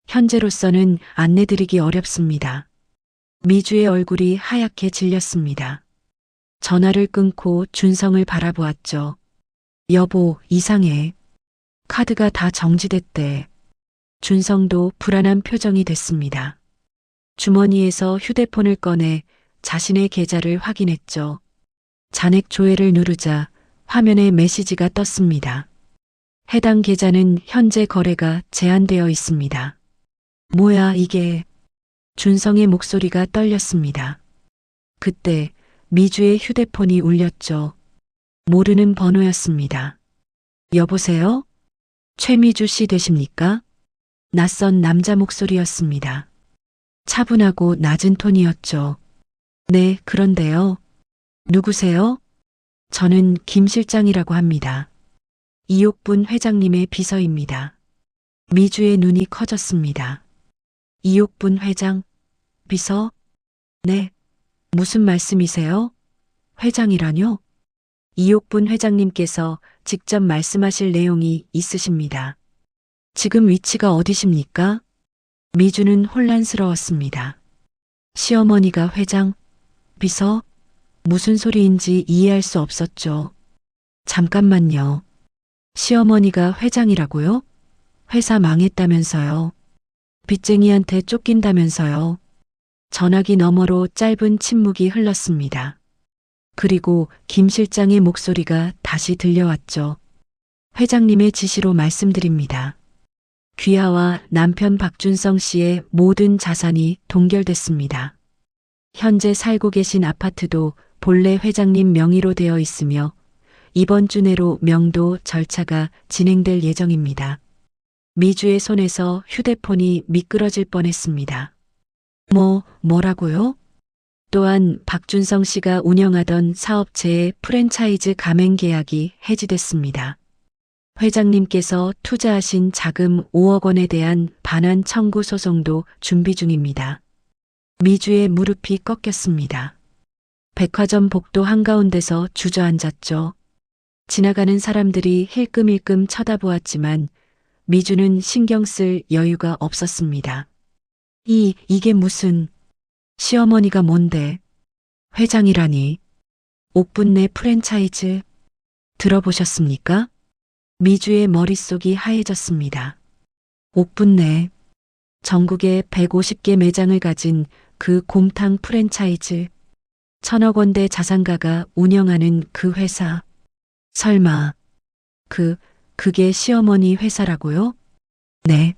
현재로서는 안내드리기 어렵습니다. 미주의 얼굴이 하얗게 질렸습니다. 전화를 끊고 준성을 바라보았죠. 여보, 이상해. 카드가 다 정지됐대. 준성도 불안한 표정이 됐습니다. 주머니에서 휴대폰을 꺼내 자신의 계좌를 확인했죠. 잔액 조회를 누르자 화면에 메시지가 떴습니다. 해당 계좌는 현재 거래가 제한되어 있습니다. 뭐야 이게? 준성의 목소리가 떨렸습니다. 그때 미주의 휴대폰이 울렸죠. 모르는 번호였습니다. 여보세요? 최미주 씨 되십니까? 낯선 남자 목소리였습니다. 차분하고 낮은 톤이었죠. 네, 그런데요. 누구세요? 저는 김 실장이라고 합니다. 이옥분 회장님의 비서입니다. 미주의 눈이 커졌습니다. 이옥분 회장? 비서? 네. 무슨 말씀이세요? 회장이라뇨? 이옥분 회장님께서 직접 말씀하실 내용이 있으십니다. 지금 위치가 어디십니까? 미주는 혼란스러웠습니다. 시어머니가 회장, 비서? 무슨 소리인지 이해할 수 없었죠. 잠깐만요. 시어머니가 회장이라고요? 회사 망했다면서요. 빚쟁이한테 쫓긴다면서요. 전화기 너머로 짧은 침묵이 흘렀습니다. 그리고 김 실장의 목소리가 다시 들려왔죠. 회장님의 지시로 말씀드립니다. 귀하와 남편 박준성 씨의 모든 자산이 동결됐습니다. 현재 살고 계신 아파트도 본래 회장님 명의로 되어 있으며 이번 주 내로 명도 절차가 진행될 예정입니다. 미주의 손에서 휴대폰이 미끄러질 뻔했습니다. 뭐라고요? 또한 박준성 씨가 운영하던 사업체의 프랜차이즈 가맹 계약이 해지됐습니다. 회장님께서 투자하신 자금 5억 원에 대한 반환 청구 소송도 준비 중입니다. 미주의 무릎이 꺾였습니다. 백화점 복도 한가운데서 주저앉았죠. 지나가는 사람들이 힐끔힐끔 쳐다보았지만 미주는 신경 쓸 여유가 없었습니다. 이게 무슨... 시어머니가 뭔데? 회장이라니. 옥분내 프랜차이즈. 들어보셨습니까? 미주의 머릿속이 하얘졌습니다. 옥분내. 전국에 150개 매장을 가진 그 곰탕 프랜차이즈. 1,000억 원대 자산가가 운영하는 그 회사. 설마 그게 시어머니 회사라고요? 네.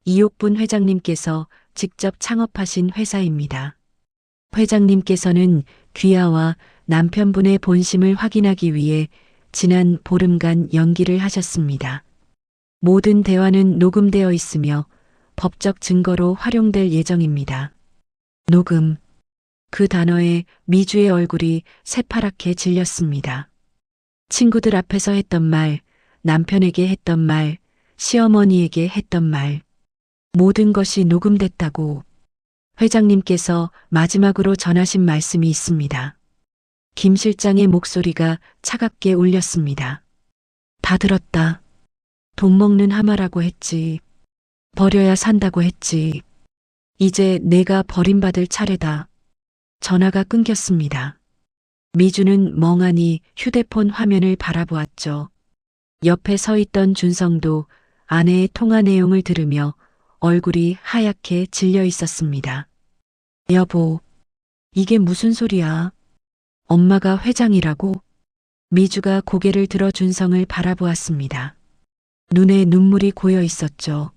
이옥분 회장님께서 직접 창업하신 회사입니다. 회장님께서는 귀하와 남편분의 본심을 확인하기 위해 지난 보름간 연기를 하셨습니다. 모든 대화는 녹음되어 있으며 법적 증거로 활용될 예정입니다. 녹음. 그 단어에 미주의 얼굴이 새파랗게 질렸습니다. 친구들 앞에서 했던 말, 남편에게 했던 말, 시어머니에게 했던 말. 모든 것이 녹음됐다고. 회장님께서 마지막으로 전하신 말씀이 있습니다. 김 실장의 목소리가 차갑게 울렸습니다. 다 들었다. 돈 먹는 하마라고 했지. 버려야 산다고 했지. 이제 내가 버림받을 차례다. 전화가 끊겼습니다. 미주는 멍하니 휴대폰 화면을 바라보았죠. 옆에 서 있던 준성도 아내의 통화 내용을 들으며 얼굴이 하얗게 질려 있었습니다. 여보, 이게 무슨 소리야? 엄마가 회장이라고? 미주가 고개를 들어 준성을 바라보았습니다. 눈에 눈물이 고여 있었죠.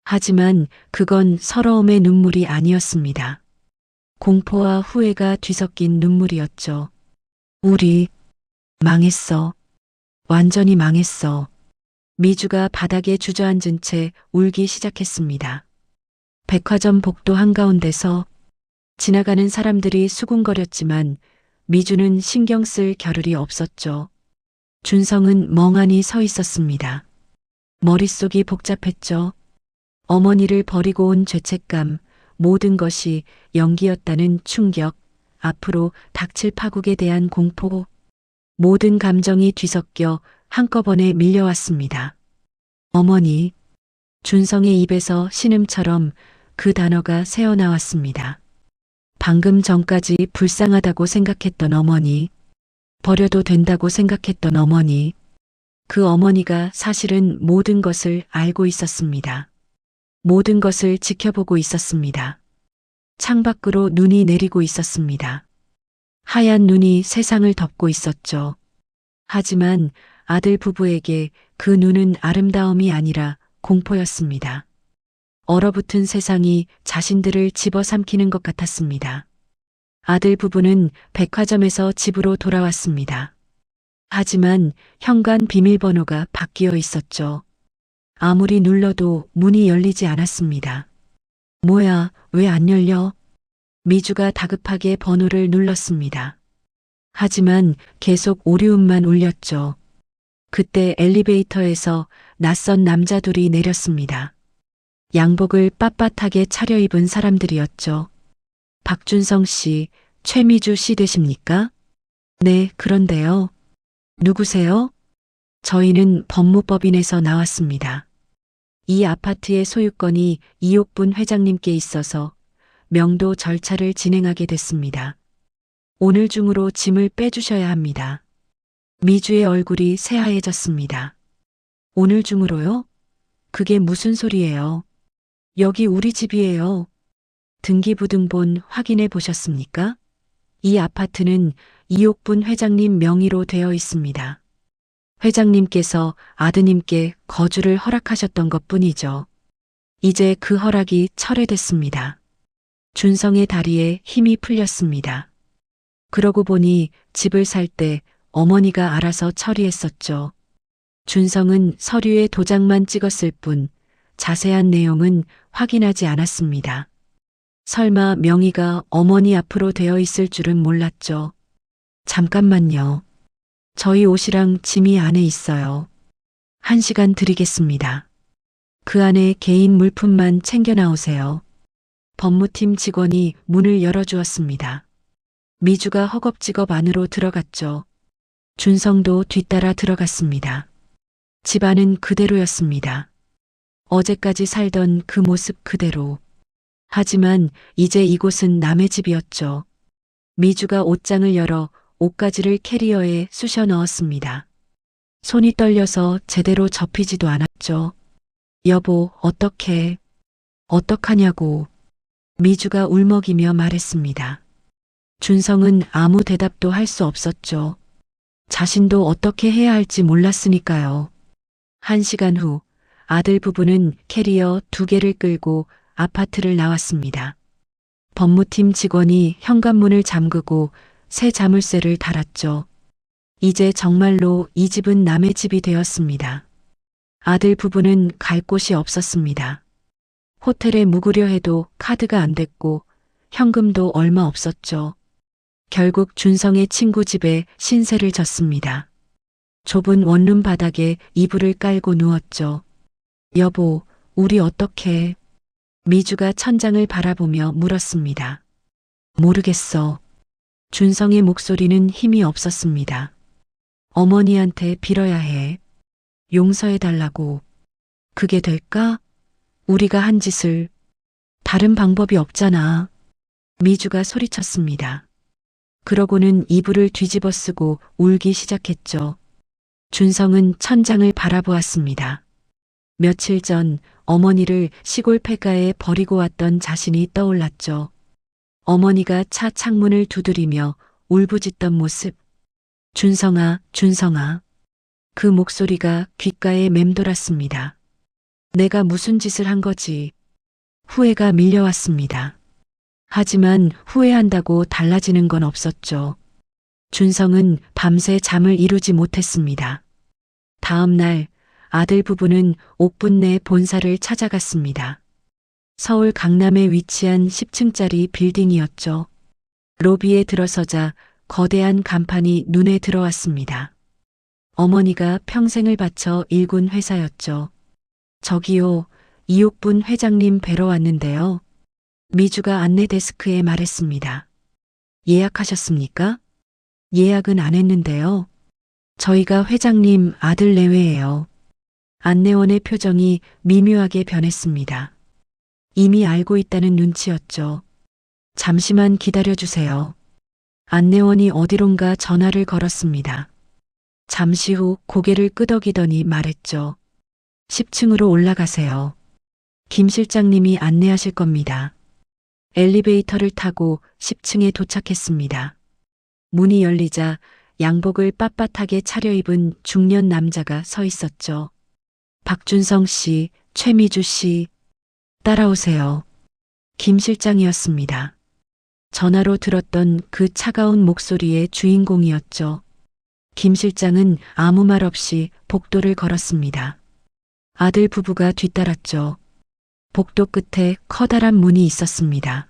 하지만 그건 서러움의 눈물이 아니었습니다. 공포와 후회가 뒤섞인 눈물이었죠. 우리 망했어. 완전히 망했어. 미주가 바닥에 주저앉은 채 울기 시작했습니다. 백화점 복도 한가운데서 지나가는 사람들이 수군거렸지만 미주는 신경 쓸 겨를이 없었죠. 준성은 멍하니 서 있었습니다. 머릿속이 복잡했죠. 어머니를 버리고 온 죄책감, 모든 것이 연기였다는 충격, 앞으로 닥칠 파국에 대한 공포, 모든 감정이 뒤섞여 한꺼번에 밀려왔습니다. 어머니, 준성의 입에서 신음처럼 그 단어가 새어나왔습니다. 방금 전까지 불쌍하다고 생각했던 어머니, 버려도 된다고 생각했던 어머니, 그 어머니가 사실은 모든 것을 알고 있었습니다. 모든 것을 지켜보고 있었습니다. 창밖으로 눈이 내리고 있었습니다. 하얀 눈이 세상을 덮고 있었죠. 하지만 아들 부부에게 그 눈은 아름다움이 아니라 공포였습니다. 얼어붙은 세상이 자신들을 집어삼키는 것 같았습니다. 아들 부부는 백화점에서 집으로 돌아왔습니다. 하지만 현관 비밀번호가 바뀌어 있었죠. 아무리 눌러도 문이 열리지 않았습니다. 뭐야, 왜 안 열려? 미주가 다급하게 번호를 눌렀습니다. 하지만 계속 오류음만 울렸죠. 그때 엘리베이터에서 낯선 남자 둘이 내렸습니다. 양복을 빳빳하게 차려입은 사람들이었죠. 박준성 씨, 최미주 씨 되십니까? 네, 그런데요. 누구세요? 저희는 법무법인에서 나왔습니다. 이 아파트의 소유권이 이옥분 회장님께 있어서 명도 절차를 진행하게 됐습니다. 오늘 중으로 짐을 빼주셔야 합니다. 미주의 얼굴이 새하얘졌습니다. 오늘 중으로요? 그게 무슨 소리예요? 여기 우리 집이에요. 등기부등본 확인해 보셨습니까? 이 아파트는 이옥분 회장님 명의로 되어 있습니다. 회장님께서 아드님께 거주를 허락하셨던 것뿐이죠. 이제 그 허락이 철회됐습니다. 준성의 다리에 힘이 풀렸습니다. 그러고 보니 집을 살 때 어머니가 알아서 처리했었죠. 준성은 서류에 도장만 찍었을 뿐 자세한 내용은 확인하지 않았습니다. 설마 명의가 어머니 앞으로 되어 있을 줄은 몰랐죠. 잠깐만요. 저희 옷이랑 짐이 안에 있어요. 1시간 드리겠습니다. 그 안에 개인 물품만 챙겨 나오세요. 법무팀 직원이 문을 열어주었습니다. 미주가 허겁지겁 안으로 들어갔죠. 준성도 뒤따라 들어갔습니다. 집안은 그대로였습니다. 어제까지 살던 그 모습 그대로. 하지만 이제 이곳은 남의 집이었죠. 미주가 옷장을 열어 옷가지를 캐리어에 쑤셔 넣었습니다. 손이 떨려서 제대로 접히지도 않았죠. 여보, 어떡하냐고. 미주가 울먹이며 말했습니다. 준성은 아무 대답도 할 수 없었죠. 자신도 어떻게 해야 할지 몰랐으니까요. 1시간 후 아들 부부는 캐리어 2개를 끌고 아파트를 나왔습니다. 법무팀 직원이 현관문을 잠그고 새 자물쇠를 달았죠. 이제 정말로 이 집은 남의 집이 되었습니다. 아들 부부는 갈 곳이 없었습니다. 호텔에 묵으려 해도 카드가 안 됐고 현금도 얼마 없었죠. 결국 준성의 친구 집에 신세를 졌습니다. 좁은 원룸 바닥에 이불을 깔고 누웠죠. 여보, 우리 어떡해? 미주가 천장을 바라보며 물었습니다. 모르겠어. 준성의 목소리는 힘이 없었습니다. 어머니한테 빌어야 해. 용서해달라고. 그게 될까? 우리가 한 짓을. 다른 방법이 없잖아. 미주가 소리쳤습니다. 그러고는 이불을 뒤집어 쓰고 울기 시작했죠. 준성은 천장을 바라보았습니다. 며칠 전 어머니를 시골 폐가에 버리고 왔던 자신이 떠올랐죠. 어머니가 차 창문을 두드리며 울부짖던 모습. 준성아, 준성아. 그 목소리가 귓가에 맴돌았습니다. 내가 무슨 짓을 한 거지? 후회가 밀려왔습니다. 하지만 후회한다고 달라지는 건 없었죠. 준성은 밤새 잠을 이루지 못했습니다. 다음 날 아들 부부는 옥분 내 본사를 찾아갔습니다. 서울 강남에 위치한 10층짜리 빌딩이었죠. 로비에 들어서자 거대한 간판이 눈에 들어왔습니다. 어머니가 평생을 바쳐 일군 회사였죠. 저기요, 이옥분 회장님 뵈러 왔는데요. 미주가 안내 데스크에 말했습니다. 예약하셨습니까? 예약은 안 했는데요. 저희가 회장님 아들 내외예요. 안내원의 표정이 미묘하게 변했습니다. 이미 알고 있다는 눈치였죠. 잠시만 기다려주세요. 안내원이 어디론가 전화를 걸었습니다. 잠시 후 고개를 끄덕이더니 말했죠. 10층으로 올라가세요. 김 실장님이 안내하실 겁니다. 엘리베이터를 타고 10층에 도착했습니다. 문이 열리자 양복을 빳빳하게 차려입은 중년 남자가 서 있었죠. 박준성 씨, 최미주 씨, 따라오세요. 김 실장이었습니다. 전화로 들었던 그 차가운 목소리의 주인공이었죠. 김 실장은 아무 말 없이 복도를 걸었습니다. 아들 부부가 뒤따랐죠. 복도 끝에 커다란 문이 있었습니다.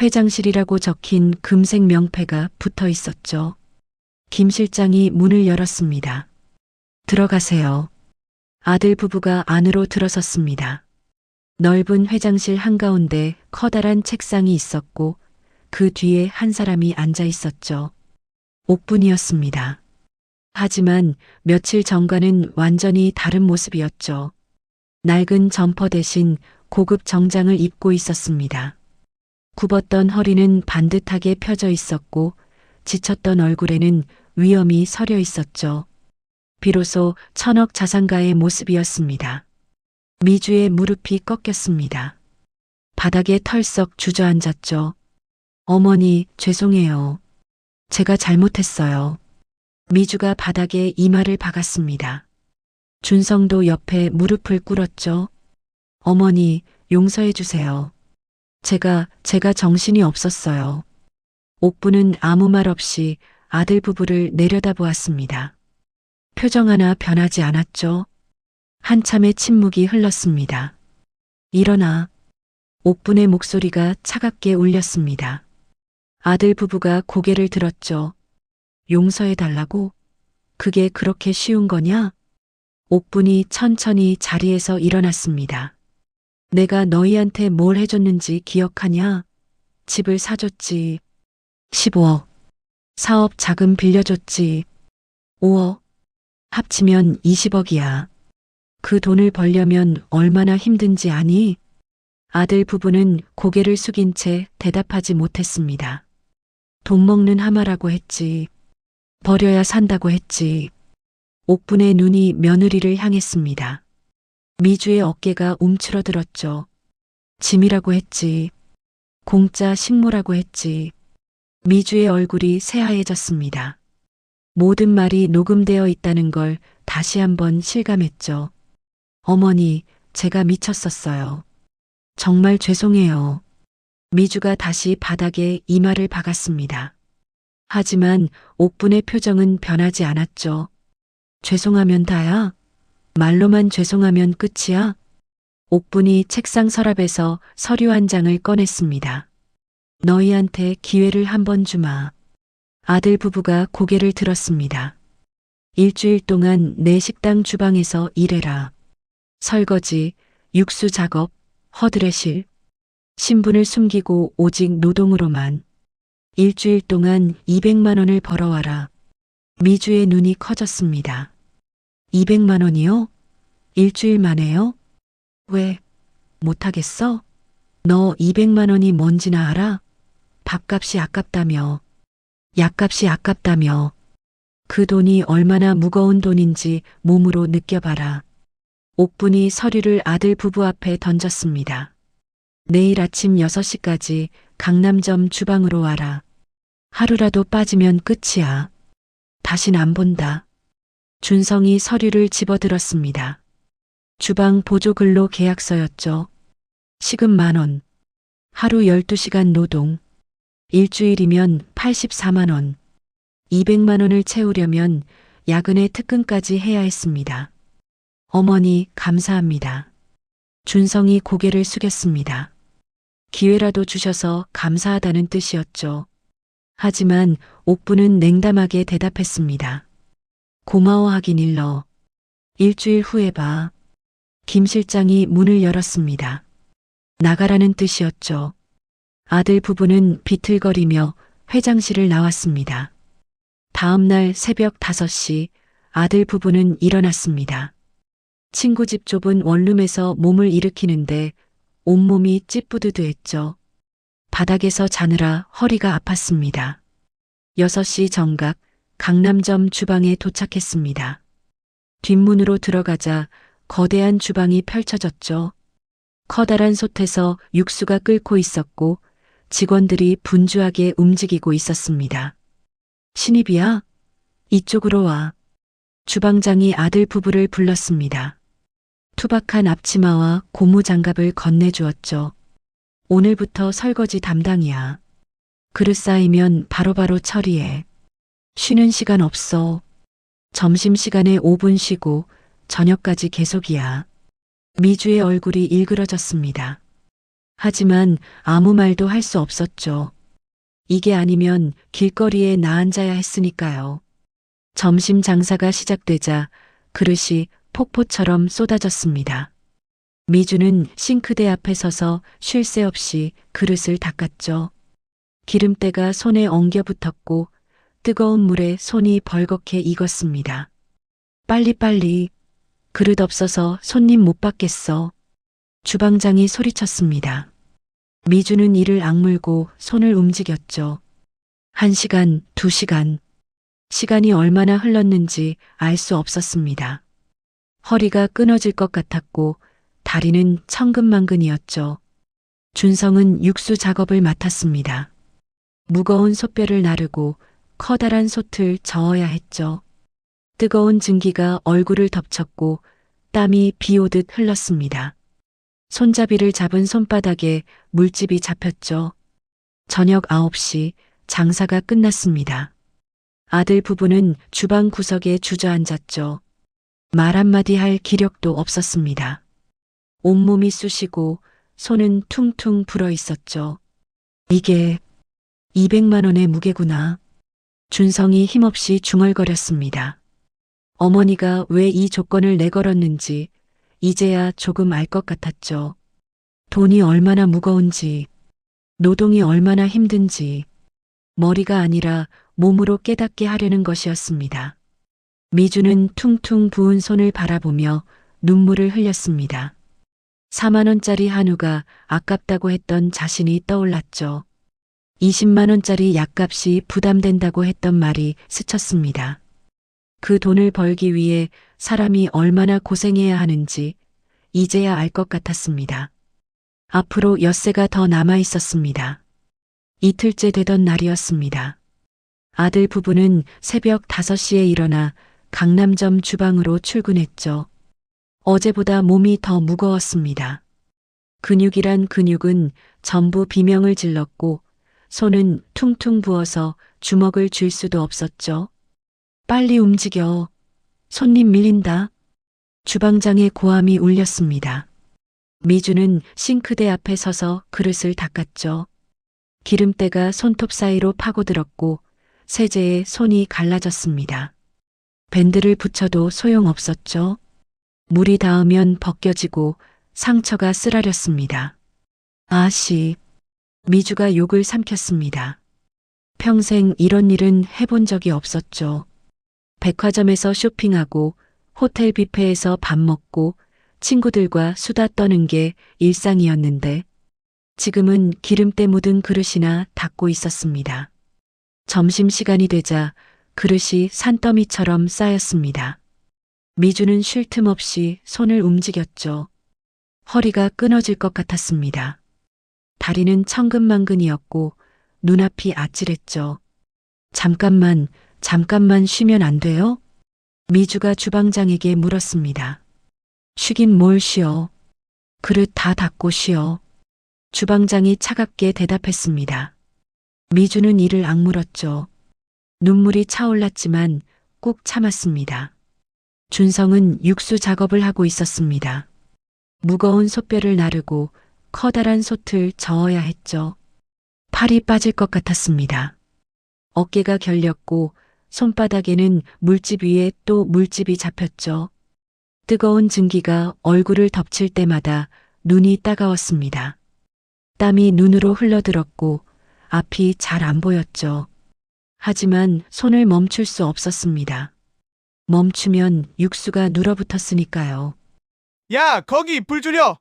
회장실이라고 적힌 금색 명패가 붙어 있었죠. 김 실장이 문을 열었습니다. 들어가세요. 아들 부부가 안으로 들어섰습니다. 넓은 회장실 한가운데 커다란 책상이 있었고 그 뒤에 한 사람이 앉아 있었죠. 옥분이었습니다. 하지만 며칠 전과는 완전히 다른 모습이었죠. 낡은 점퍼 대신 고급 정장을 입고 있었습니다. 굽었던 허리는 반듯하게 펴져 있었고 지쳤던 얼굴에는 위험이 서려 있었죠. 비로소 천억 자산가의 모습이었습니다. 미주의 무릎이 꺾였습니다. 바닥에 털썩 주저앉았죠. 어머니, 죄송해요. 제가 잘못했어요. 미주가 바닥에 이마를 박았습니다. 준성도 옆에 무릎을 꿇었죠. 어머니, 용서해 주세요. 제가 정신이 없었어요. 옥부는 아무 말 없이 아들 부부를 내려다보았습니다. 표정 하나 변하지 않았죠. 한참의 침묵이 흘렀습니다. 일어나. 옥분의 목소리가 차갑게 울렸습니다. 아들 부부가 고개를 들었죠. 용서해달라고? 그게 그렇게 쉬운 거냐? 옥분이 천천히 자리에서 일어났습니다. 내가 너희한테 뭘 해줬는지 기억하냐? 집을 사줬지. 15억. 사업 자금 빌려줬지. 5억. 합치면 20억이야. 그 돈을 벌려면 얼마나 힘든지 아니? 아들 부부는 고개를 숙인 채 대답하지 못했습니다. 돈 먹는 하마라고 했지. 버려야 산다고 했지. 옥분의 눈이 며느리를 향했습니다. 미주의 어깨가 움츠러들었죠. 짐이라고 했지. 공짜 식모라고 했지. 미주의 얼굴이 새하얘졌습니다. 모든 말이 녹음되어 있다는 걸 다시 한번 실감했죠. 어머니, 제가 미쳤었어요. 정말 죄송해요. 미주가 다시 바닥에 이마를 박았습니다. 하지만 옥분의 표정은 변하지 않았죠. 죄송하면 다야? 말로만 죄송하면 끝이야? 옥분이 책상 서랍에서 서류 한 장을 꺼냈습니다. 너희한테 기회를 한번 주마. 아들 부부가 고개를 들었습니다. 일주일 동안 내 식당 주방에서 일해라. 설거지, 육수 작업, 허드레실. 신분을 숨기고 오직 노동으로만. 일주일 동안 200만 원을 벌어와라. 미주의 눈이 커졌습니다. 200만 원이요? 일주일 만에요? 왜, 못하겠어? 너 200만 원이 뭔지나 알아? 밥값이 아깝다며. 약값이 아깝다며. 그 돈이 얼마나 무거운 돈인지 몸으로 느껴봐라. 옥분이 서류를 아들 부부 앞에 던졌습니다. 내일 아침 6시까지 강남점 주방으로 와라. 하루라도 빠지면 끝이야. 다신 안 본다. 준성이 서류를 집어들었습니다. 주방 보조근로 계약서였죠. 시급 10,000원. 하루 12시간 노동. 일주일이면 84만 원. 200만 원을 채우려면 야근의 특근까지 해야 했습니다. 어머니, 감사합니다. 준성이 고개를 숙였습니다. 기회라도 주셔서 감사하다는 뜻이었죠. 하지만 옥부는 냉담하게 대답했습니다. 고마워하긴 일러. 일주일 후에 봐. 김 실장이 문을 열었습니다. 나가라는 뜻이었죠. 아들 부부는 비틀거리며 회장실을 나왔습니다. 다음 날 새벽 5시 아들 부부는 일어났습니다. 친구 집 좁은 원룸에서 몸을 일으키는데 온몸이 찌뿌드드했죠. 바닥에서 자느라 허리가 아팠습니다. 6시 정각 강남점 주방에 도착했습니다. 뒷문으로 들어가자 거대한 주방이 펼쳐졌죠. 커다란 솥에서 육수가 끓고 있었고 직원들이 분주하게 움직이고 있었습니다. 신입이야? 이쪽으로 와. 주방장이 아들 부부를 불렀습니다. 투박한 앞치마와 고무 장갑을 건네주었죠. 오늘부터 설거지 담당이야. 그릇 쌓이면 바로바로 처리해. 쉬는 시간 없어. 점심시간에 5분 쉬고 저녁까지 계속이야. 미주의 얼굴이 일그러졌습니다. 하지만 아무 말도 할 수 없었죠. 이게 아니면 길거리에 나앉아야 했으니까요. 점심 장사가 시작되자 그릇이 폭포처럼 쏟아졌습니다. 미주는 싱크대 앞에 서서 쉴 새 없이 그릇을 닦았죠. 기름때가 손에 엉겨 붙었고 뜨거운 물에 손이 벌겋게 익었습니다. 빨리빨리. 그릇 없어서 손님 못 받겠어. 주방장이 소리쳤습니다. 미주는 이를 악물고 손을 움직였죠. 1시간, 2시간. 시간이 얼마나 흘렀는지 알 수 없었습니다. 허리가 끊어질 것 같았고 다리는 천근만근이었죠. 준성은 육수 작업을 맡았습니다. 무거운 솥뼈를 나르고 커다란 솥을 저어야 했죠. 뜨거운 증기가 얼굴을 덮쳤고 땀이 비 오듯 흘렀습니다. 손잡이를 잡은 손바닥에 물집이 잡혔죠. 저녁 9시 장사가 끝났습니다. 아들 부부는 주방 구석에 주저앉았죠. 말 한마디 할 기력도 없었습니다. 온몸이 쑤시고 손은 퉁퉁 불어 있었죠. 이게 200만 원의 무게구나. 준성이 힘없이 중얼거렸습니다. 어머니가 왜 이 조건을 내걸었는지 이제야 조금 알 것 같았죠. 돈이 얼마나 무거운지, 노동이 얼마나 힘든지, 머리가 아니라 몸으로 깨닫게 하려는 것이었습니다. 미주는 퉁퉁 부은 손을 바라보며 눈물을 흘렸습니다. 4만 원짜리 한우가 아깝다고 했던 자신이 떠올랐죠. 20만 원짜리 약값이 부담된다고 했던 말이 스쳤습니다. 그 돈을 벌기 위해 사람이 얼마나 고생해야 하는지 이제야 알 것 같았습니다. 앞으로 엿새가 더 남아 있었습니다. 이틀째 되던 날이었습니다. 아들 부부는 새벽 5시에 일어나 강남점 주방으로 출근했죠. 어제보다 몸이 더 무거웠습니다. 근육이란 근육은 전부 비명을 질렀고 손은 퉁퉁 부어서 주먹을 쥘 수도 없었죠. 빨리 움직여. 손님 밀린다. 주방장의 고함이 울렸습니다. 미주는 싱크대 앞에 서서 그릇을 닦았죠. 기름때가 손톱 사이로 파고들었고 세제에 손이 갈라졌습니다. 밴드를 붙여도 소용없었죠. 물이 닿으면 벗겨지고 상처가 쓰라렸습니다. 아씨. 미주가 욕을 삼켰습니다. 평생 이런 일은 해본 적이 없었죠. 백화점에서 쇼핑하고 호텔 뷔페에서 밥 먹고 친구들과 수다 떠는 게 일상이었는데 지금은 기름때 묻은 그릇이나 닦고 있었습니다. 점심시간이 되자 그릇이 산더미처럼 쌓였습니다. 미주는 쉴 틈 없이 손을 움직였죠. 허리가 끊어질 것 같았습니다. 다리는 천근만근이었고 눈앞이 아찔했죠. 잠깐만 잠깐만 쉬면 안 돼요? 미주가 주방장에게 물었습니다. 쉬긴 뭘 쉬어. 그릇 다 닦고 쉬어. 주방장이 차갑게 대답했습니다. 미주는 이를 악물었죠. 눈물이 차올랐지만 꼭 참았습니다. 준성은 육수 작업을 하고 있었습니다. 무거운 솥뼈를 나르고 커다란 솥을 저어야 했죠. 팔이 빠질 것 같았습니다. 어깨가 결렸고 손바닥에는 물집 위에 또 물집이 잡혔죠. 뜨거운 증기가 얼굴을 덮칠 때마다 눈이 따가웠습니다. 땀이 눈으로 흘러들었고 앞이 잘 안 보였죠. 하지만 손을 멈출 수 없었습니다. 멈추면 육수가 눌어붙었으니까요. 야, 거기 불 줄여!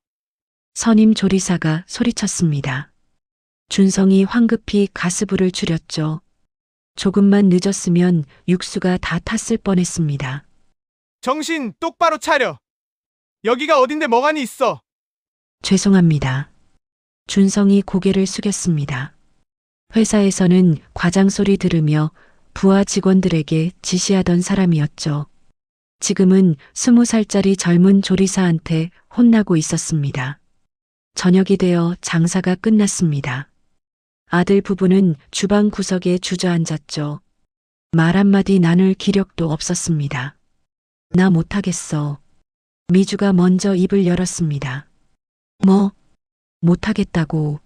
선임 조리사가 소리쳤습니다. 준성이 황급히 가스불을 줄였죠. 조금만 늦었으면 육수가 다 탔을 뻔했습니다. 정신 똑바로 차려! 여기가 어딘데 멍하니 있어! 죄송합니다. 준성이 고개를 숙였습니다. 회사에서는 과장 소리 들으며 부하 직원들에게 지시하던 사람이었죠. 지금은 20살짜리 젊은 조리사한테 혼나고 있었습니다. 저녁이 되어 장사가 끝났습니다. 아들 부부는 주방 구석에 주저앉았죠. 말 한마디 나눌 기력도 없었습니다. 나 못하겠어. 미주가 먼저 입을 열었습니다. 뭐? 못하겠다고.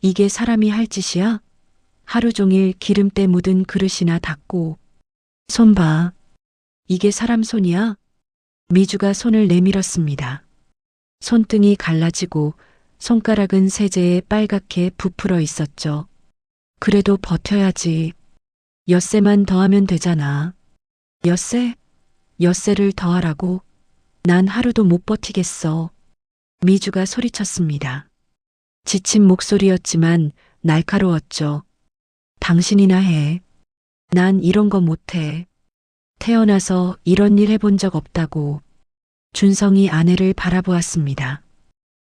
이게 사람이 할 짓이야? 하루 종일 기름때 묻은 그릇이나 닦고. 손 봐. 이게 사람 손이야? 미주가 손을 내밀었습니다. 손등이 갈라지고 손가락은 세제에 빨갛게 부풀어 있었죠. 그래도 버텨야지. 엿새만 더하면 되잖아. 엿새? 엿새를 더하라고? 난 하루도 못 버티겠어. 미주가 소리쳤습니다. 지친 목소리였지만 날카로웠죠. 당신이나 해. 난 이런 거 못해. 태어나서 이런 일 해본 적 없다고. 준성이 아내를 바라보았습니다.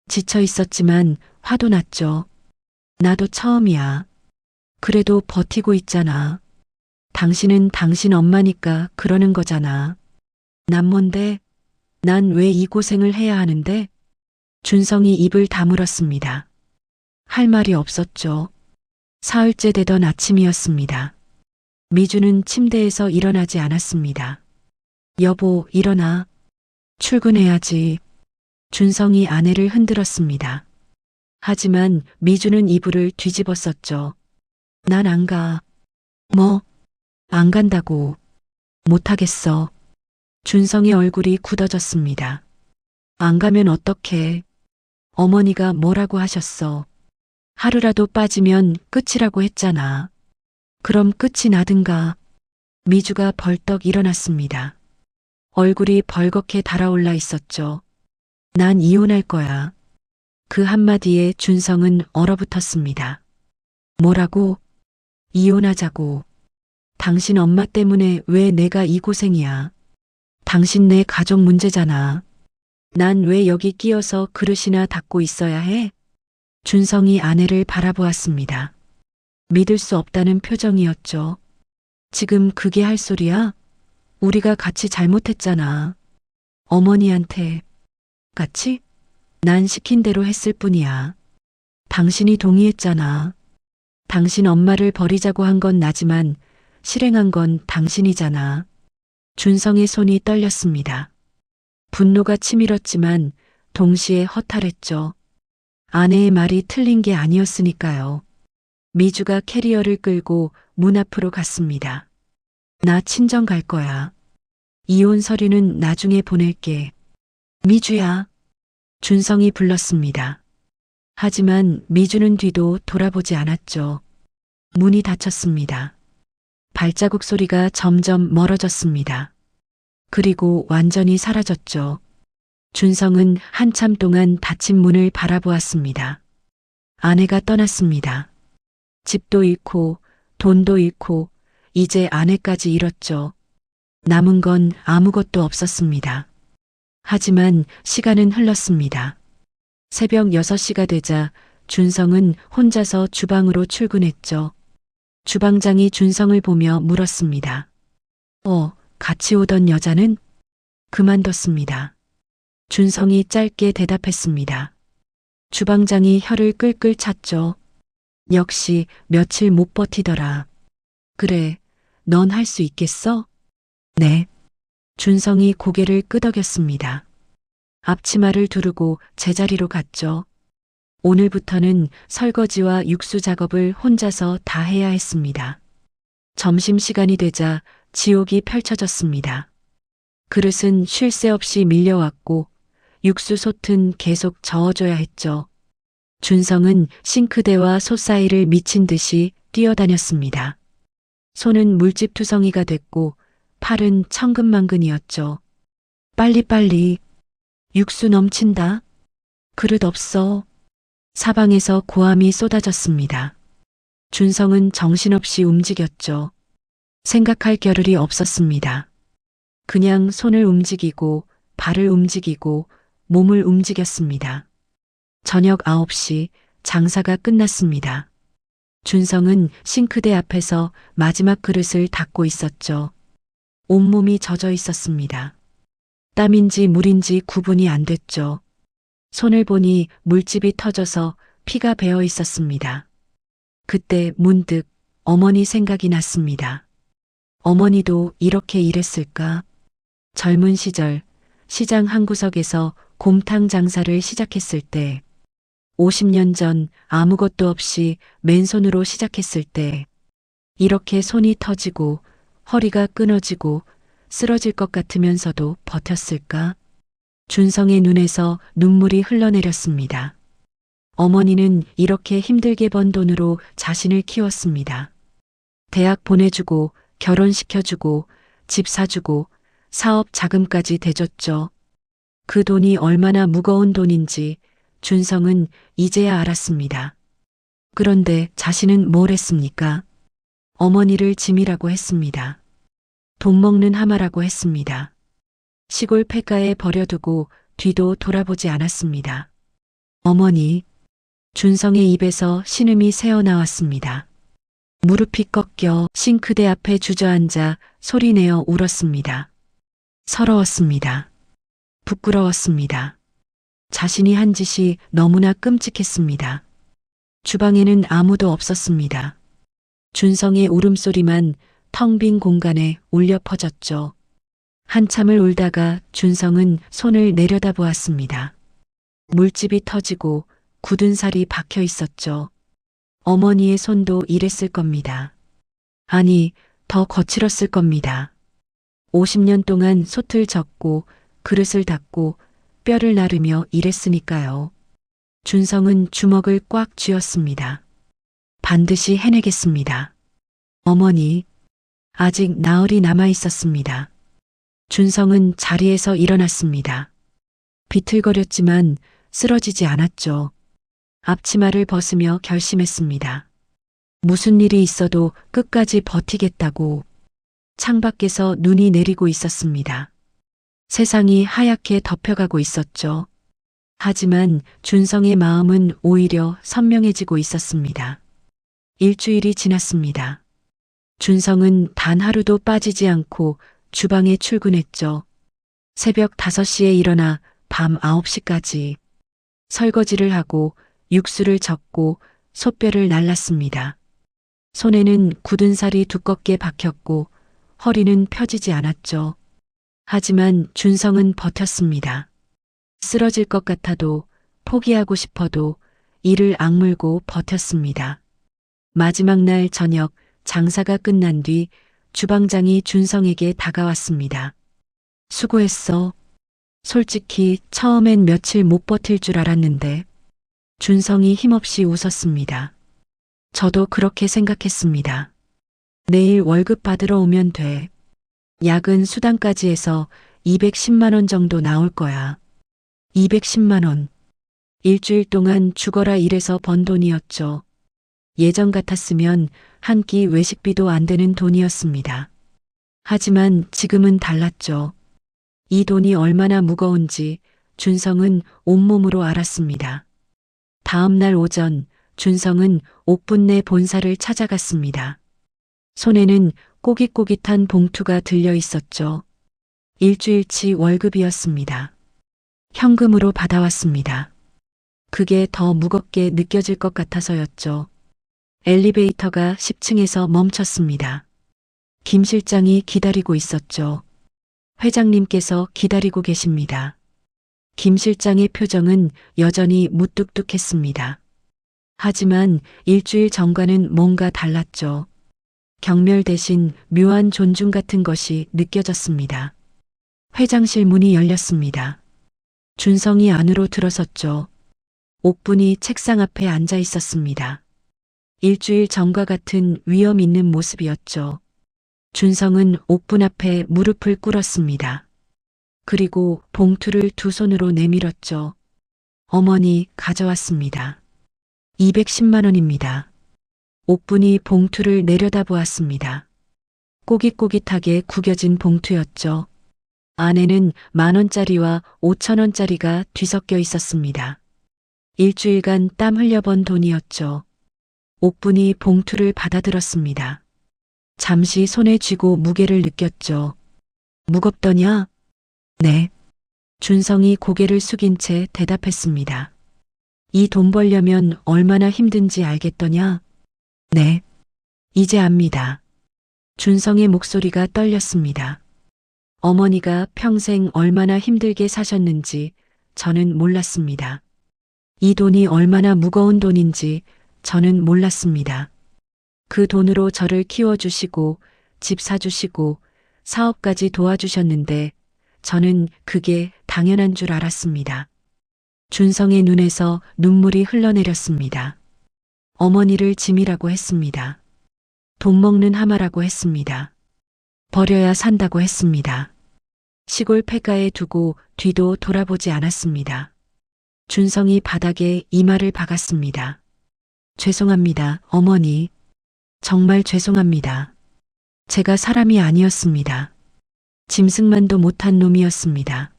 지쳐 있었지만 화도 났죠. 나도 처음이야. 그래도 버티고 있잖아. 당신은 당신 엄마니까 그러는 거잖아. 난 뭔데? 난 왜 이 고생을 해야 하는데? 준성이 입을 다물었습니다. 할 말이 없었죠. 사흘째 되던 아침이었습니다. 미주는 침대에서 일어나지 않았습니다. 여보, 일어나. 출근해야지. 준성이 아내를 흔들었습니다. 하지만 미주는 이불을 뒤집었었죠. 난 안 가. 뭐? 안 간다고. 못하겠어. 준성의 얼굴이 굳어졌습니다. 안 가면 어떡해. 어머니가 뭐라고 하셨어. 하루라도 빠지면 끝이라고 했잖아. 그럼 끝이 나든가. 미주가 벌떡 일어났습니다. 얼굴이 벌겋게 달아올라 있었죠. 난 이혼할 거야. 그 한마디에 준성은 얼어붙었습니다. 뭐라고? 이혼하자고. 당신 엄마 때문에 왜 내가 이 고생이야. 당신 내 가족 문제잖아. 난 왜 여기 끼어서 그릇이나 닦고 있어야 해? 준성이 아내를 바라보았습니다. 믿을 수 없다는 표정이었죠. 지금 그게 할 소리야? 우리가 같이 잘못했잖아. 어머니한테. 같이? 난 시킨 대로 했을 뿐이야. 당신이 동의했잖아. 당신 엄마를 버리자고 한 건 나지만 실행한 건 당신이잖아. 준성의 손이 떨렸습니다. 분노가 치밀었지만 동시에 허탈했죠. 아내의 말이 틀린 게 아니었으니까요. 미주가 캐리어를 끌고 문 앞으로 갔습니다. 나 친정 갈 거야. 이혼 서류는 나중에 보낼게. 미주야. 준성이 불렀습니다. 하지만 미주는 뒤도 돌아보지 않았죠. 문이 닫혔습니다. 발자국 소리가 점점 멀어졌습니다. 그리고 완전히 사라졌죠. 준성은 한참 동안 닫힌 문을 바라보았습니다. 아내가 떠났습니다. 집도 잃고 돈도 잃고 이제 아내까지 잃었죠. 남은 건 아무것도 없었습니다. 하지만 시간은 흘렀습니다. 새벽 6시가 되자 준성은 혼자서 주방으로 출근했죠. 주방장이 준성을 보며 물었습니다. 같이 오던 여자는? 그만뒀습니다. 준성이 짧게 대답했습니다. 주방장이 혀를 끌끌 찼죠. 역시 며칠 못 버티더라. 그래, 넌 할 수 있겠어? 네. 준성이 고개를 끄덕였습니다. 앞치마를 두르고 제자리로 갔죠. 오늘부터는 설거지와 육수 작업을 혼자서 다 해야 했습니다. 점심시간이 되자 지옥이 펼쳐졌습니다. 그릇은 쉴 새 없이 밀려왔고 육수 솥은 계속 저어줘야 했죠. 준성은 싱크대와 솥 사이를 미친 듯이 뛰어다녔습니다. 손은 물집투성이가 됐고 팔은 천근만근이었죠. 빨리빨리. 육수 넘친다. 그릇 없어. 사방에서 고함이 쏟아졌습니다. 준성은 정신없이 움직였죠. 생각할 겨를이 없었습니다. 그냥 손을 움직이고 발을 움직이고 몸을 움직였습니다. 저녁 9시 장사가 끝났습니다. 준성은 싱크대 앞에서 마지막 그릇을 닦고 있었죠. 온몸이 젖어 있었습니다. 땀인지 물인지 구분이 안 됐죠. 손을 보니 물집이 터져서 피가 배어 있었습니다. 그때 문득 어머니 생각이 났습니다. 어머니도 이렇게 일했을까? 젊은 시절 시장 한 구석에서 곰탕 장사를 시작했을 때, 50년 전 아무것도 없이 맨손으로 시작했을 때, 이렇게 손이 터지고 허리가 끊어지고 쓰러질 것 같으면서도 버텼을까? 준성의 눈에서 눈물이 흘러내렸습니다. 어머니는 이렇게 힘들게 번 돈으로 자신을 키웠습니다. 대학 보내주고 결혼시켜주고 집 사주고 사업 자금까지 대줬죠. 그 돈이 얼마나 무거운 돈인지 준성은 이제야 알았습니다. 그런데 자신은 뭘 했습니까? 어머니를 짐이라고 했습니다. 돈 먹는 하마라고 했습니다. 시골 폐가에 버려두고 뒤도 돌아보지 않았습니다. 어머니, 준성의 입에서 신음이 새어나왔습니다. 무릎이 꺾여 싱크대 앞에 주저앉아 소리내어 울었습니다. 서러웠습니다. 부끄러웠습니다. 자신이 한 짓이 너무나 끔찍했습니다. 주방에는 아무도 없었습니다. 준성의 울음소리만 텅 빈 공간에 울려 퍼졌죠. 한참을 울다가 준성은 손을 내려다보았습니다. 물집이 터지고 굳은 살이 박혀 있었죠. 어머니의 손도 이랬을 겁니다. 아니, 더 거칠었을 겁니다. 50년 동안 솥을 젓고 그릇을 닦고 뼈를 나르며 일했으니까요. 준성은 주먹을 꽉 쥐었습니다. 반드시 해내겠습니다. 어머니, 아직 나흘이 남아 있었습니다. 준성은 자리에서 일어났습니다. 비틀거렸지만 쓰러지지 않았죠. 앞치마를 벗으며 결심했습니다. 무슨 일이 있어도 끝까지 버티겠다고. 창밖에서 눈이 내리고 있었습니다. 세상이 하얗게 덮여가고 있었죠. 하지만 준성의 마음은 오히려 선명해지고 있었습니다. 일주일이 지났습니다. 준성은 단 하루도 빠지지 않고 주방에 출근했죠. 새벽 5시에 일어나 밤 9시까지 설거지를 하고 육수를 젓고 솥뼈를 날랐습니다. 손에는 굳은 살이 두껍게 박혔고 허리는 펴지지 않았죠. 하지만 준성은 버텼습니다. 쓰러질 것 같아도 포기하고 싶어도 이를 악물고 버텼습니다. 마지막 날 저녁 장사가 끝난 뒤 주방장이 준성에게 다가왔습니다. 수고했어. 솔직히 처음엔 며칠 못 버틸 줄 알았는데. 준성이 힘없이 웃었습니다. 저도 그렇게 생각했습니다. 내일 월급 받으러 오면 돼. 야근 수당까지 해서 210만 원 정도 나올 거야. 210만 원. 일주일 동안 죽어라 일해서 번 돈이었죠. 예전 같았으면 한 끼 외식비도 안 되는 돈이었습니다. 하지만 지금은 달랐죠. 이 돈이 얼마나 무거운지 준성은 온몸으로 알았습니다. 다음 날 오전 준성은 옥분내 본사를 찾아갔습니다. 손에는 꼬깃꼬깃한 봉투가 들려 있었죠. 일주일치 월급이었습니다. 현금으로 받아왔습니다. 그게 더 무겁게 느껴질 것 같아서였죠. 엘리베이터가 10층에서 멈췄습니다. 김 실장이 기다리고 있었죠. 회장님께서 기다리고 계십니다. 김 실장의 표정은 여전히 무뚝뚝했습니다. 하지만 일주일 전과는 뭔가 달랐죠. 경멸 대신 묘한 존중 같은 것이 느껴졌습니다. 회장실 문이 열렸습니다. 준성이 안으로 들어섰죠. 옥분이 책상 앞에 앉아 있었습니다. 일주일 전과 같은 위험 있는 모습이었죠. 준성은 옥분 앞에 무릎을 꿇었습니다. 그리고 봉투를 두 손으로 내밀었죠. 어머니, 가져왔습니다. 210만 원입니다. 옥분이 봉투를 내려다보았습니다. 꼬깃꼬깃하게 구겨진 봉투였죠. 안에는 10,000원짜리와 5,000원짜리가 뒤섞여 있었습니다. 일주일간 땀 흘려번 돈이었죠. 옥분이 봉투를 받아들었습니다. 잠시 손에 쥐고 무게를 느꼈죠. 무겁더냐? 네. 준성이 고개를 숙인 채 대답했습니다. 이 돈 벌려면 얼마나 힘든지 알겠더냐? 네. 이제 압니다. 준성의 목소리가 떨렸습니다. 어머니가 평생 얼마나 힘들게 사셨는지 저는 몰랐습니다. 이 돈이 얼마나 무거운 돈인지 저는 몰랐습니다. 그 돈으로 저를 키워주시고 집 사주시고 사업까지 도와주셨는데 저는 그게 당연한 줄 알았습니다. 준성의 눈에서 눈물이 흘러내렸습니다. 어머니를 짐이라고 했습니다. 돈 먹는 하마라고 했습니다. 버려야 산다고 했습니다. 시골 폐가에 두고 뒤도 돌아보지 않았습니다. 준성이 바닥에 이마를 박았습니다. 죄송합니다, 어머니. 정말 죄송합니다. 제가 사람이 아니었습니다. 짐승만도 못한 놈이었습니다.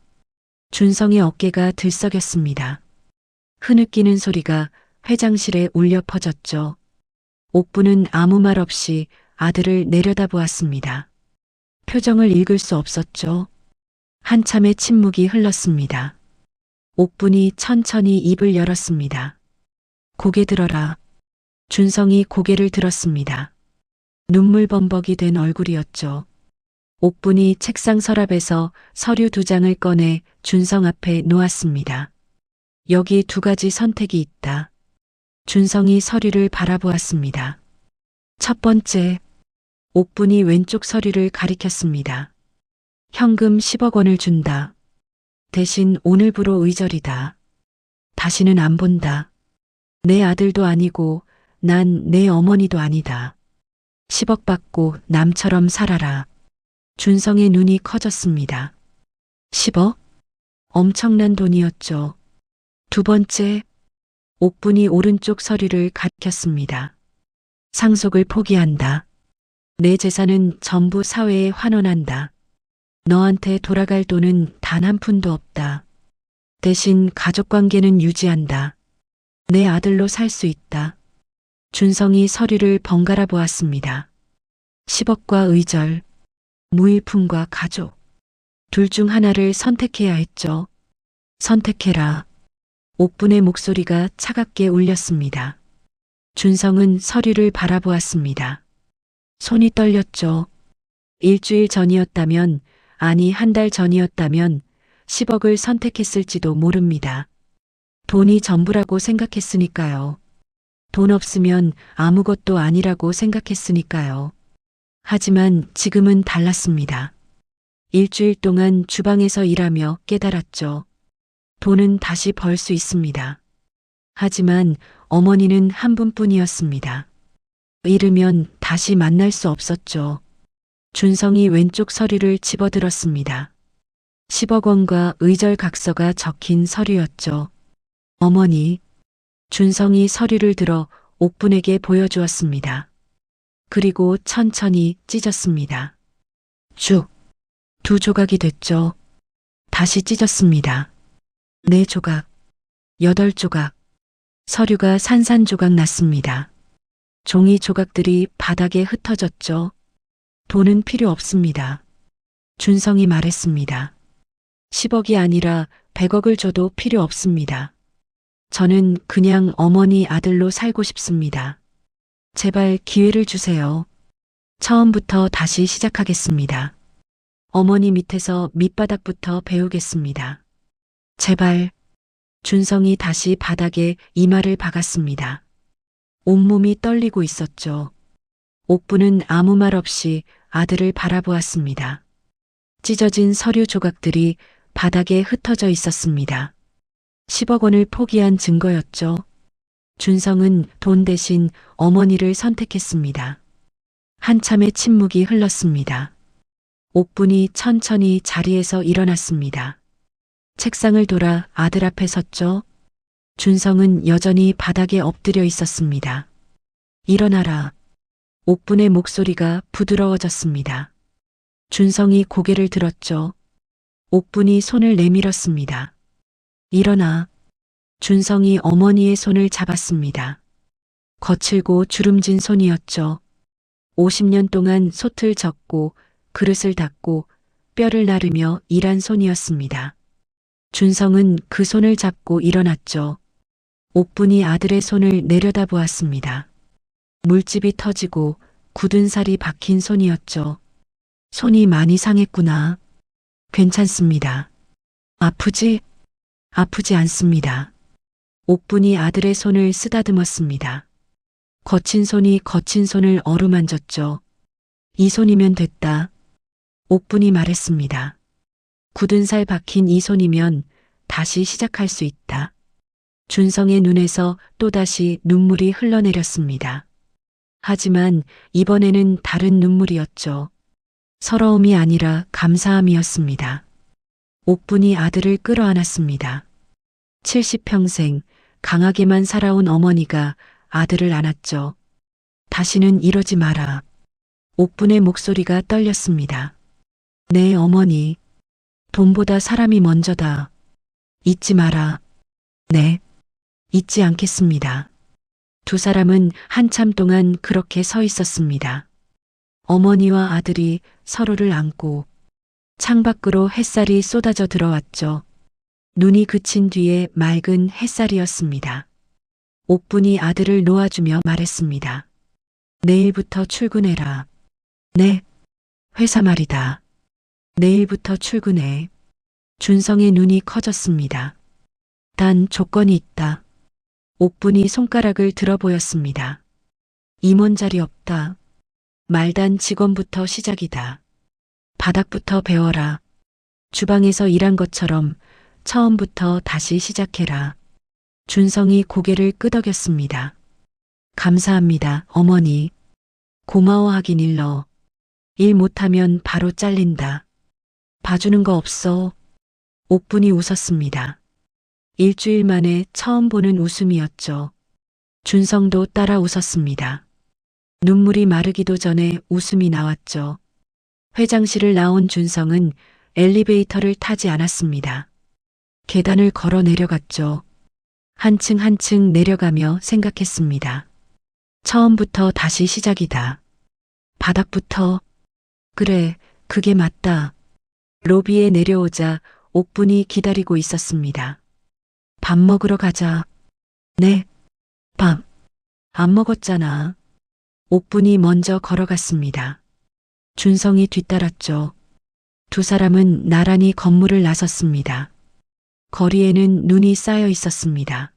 준성의 어깨가 들썩였습니다. 흐느끼는 소리가 회장실에 울려 퍼졌죠. 옥부는 아무 말 없이 아들을 내려다보았습니다. 표정을 읽을 수 없었죠. 한참의 침묵이 흘렀습니다. 옥분이 천천히 입을 열었습니다. 고개 들어라. 준성이 고개를 들었습니다. 눈물 범벅이 된 얼굴이었죠. 옥분이 책상 서랍에서 서류 2장을 꺼내 준성 앞에 놓았습니다. 여기 2가지 선택이 있다. 준성이 서류를 바라보았습니다. 첫 번째, 옥분이 왼쪽 서류를 가리켰습니다. 현금 10억 원을 준다. 대신 오늘부로 의절이다. 다시는 안 본다. 내 아들도 아니고 난 내 어머니도 아니다. 10억 받고 남처럼 살아라. 준성의 눈이 커졌습니다. 10억? 엄청난 돈이었죠. 두 번째, 옥분이 오른쪽 서류를 가리켰습니다. 상속을 포기한다. 내 재산은 전부 사회에 환원한다. 너한테 돌아갈 돈은 단 한 푼도 없다. 대신 가족관계는 유지한다. 내 아들로 살 수 있다. 준성이 서류를 번갈아 보았습니다. 10억과 의절, 무일푼과 가족. 둘 중 하나를 선택해야 했죠. 선택해라. 옥분의 목소리가 차갑게 울렸습니다. 준성은 서류를 바라보았습니다. 손이 떨렸죠. 일주일 전이었다면, 아니 한 달 전이었다면 10억을 선택했을지도 모릅니다. 돈이 전부라고 생각했으니까요. 돈 없으면 아무것도 아니라고 생각했으니까요. 하지만 지금은 달랐습니다. 일주일 동안 주방에서 일하며 깨달았죠. 돈은 다시 벌 수 있습니다. 하지만 어머니는 한 분뿐이었습니다. 잃으면 다시 만날 수 없었죠. 준성이 왼쪽 서류를 집어들었습니다. 10억 원과 의절 각서가 적힌 서류였죠. 어머니, 준성이 서류를 들어 옥분에게 보여주었습니다. 그리고 천천히 찢었습니다. 쭉, 2조각이 됐죠. 다시 찢었습니다. 4조각, 8조각, 서류가 산산조각 났습니다. 종이 조각들이 바닥에 흩어졌죠. 돈은 필요 없습니다. 준성이 말했습니다. 10억이 아니라 100억을 줘도 필요 없습니다. 저는 그냥 어머니 아들로 살고 싶습니다. 제발 기회를 주세요. 처음부터 다시 시작하겠습니다. 어머니 밑에서 밑바닥부터 배우겠습니다. 제발. 준성이 다시 바닥에 이마를 박았습니다. 온몸이 떨리고 있었죠. 옥부는 아무 말 없이 아들을 바라보았습니다. 찢어진 서류 조각들이 바닥에 흩어져 있었습니다. 10억 원을 포기한 증거였죠. 준성은 돈 대신 어머니를 선택했습니다. 한참의 침묵이 흘렀습니다. 옥분이 천천히 자리에서 일어났습니다. 책상을 돌아 아들 앞에 섰죠. 준성은 여전히 바닥에 엎드려 있었습니다. 일어나라. 옥분의 목소리가 부드러워졌습니다. 준성이 고개를 들었죠. 옥분이 손을 내밀었습니다. 일어나. 준성이 어머니의 손을 잡았습니다. 거칠고 주름진 손이었죠. 50년 동안 솥을 젓고 그릇을 닦고 뼈를 나르며 일한 손이었습니다. 준성은 그 손을 잡고 일어났죠. 옥분이 아들의 손을 내려다보았습니다. 물집이 터지고 굳은 살이 박힌 손이었죠. 손이 많이 상했구나. 괜찮습니다. 아프지? 아프지 않습니다. 옥분이 아들의 손을 쓰다듬었습니다. 거친 손이 거친 손을 어루만졌죠. 이 손이면 됐다. 옥분이 말했습니다. 굳은 살 박힌 이 손이면 다시 시작할 수 있다. 준성의 눈에서 또다시 눈물이 흘러내렸습니다. 하지만 이번에는 다른 눈물이었죠. 서러움이 아니라 감사함이었습니다. 옥분이 아들을 끌어안았습니다. 70평생 강하게만 살아온 어머니가 아들을 안았죠. 다시는 이러지 마라. 옥분의 목소리가 떨렸습니다. 네, 어머니. 돈보다 사람이 먼저다. 잊지 마라. 네, 잊지 않겠습니다. 두 사람은 한참 동안 그렇게 서 있었습니다. 어머니와 아들이 서로를 안고 창밖으로 햇살이 쏟아져 들어왔죠. 눈이 그친 뒤에 맑은 햇살이었습니다. 옥분이 아들을 놓아주며 말했습니다. 내일부터 출근해라. 네, 회사 말이다. 내일부터 출근해. 준성의 눈이 커졌습니다. 단 조건이 있다. 옥분이 손가락을 들어 보였습니다. 임원 자리 없다. 말단 직원부터 시작이다. 바닥부터 배워라. 주방에서 일한 것처럼 처음부터 다시 시작해라. 준성이 고개를 끄덕였습니다. 감사합니다, 어머니. 고마워하긴 일러. 일 못하면 바로 잘린다. 봐주는 거 없어. 옥분이 웃었습니다. 일주일 만에 처음 보는 웃음이었죠. 준성도 따라 웃었습니다. 눈물이 마르기도 전에 웃음이 나왔죠. 회장실을 나온 준성은 엘리베이터를 타지 않았습니다. 계단을 걸어 내려갔죠. 한층 한층 내려가며 생각했습니다. 처음부터 다시 시작이다. 바닥부터. 그래, 그게 맞다. 로비에 내려오자 옥분이 기다리고 있었습니다. 밥 먹으러 가자. 네. 밥. 안 먹었잖아. 옥분이 먼저 걸어갔습니다. 준성이 뒤따랐죠. 두 사람은 나란히 건물을 나섰습니다. 거리에는 눈이 쌓여 있었습니다.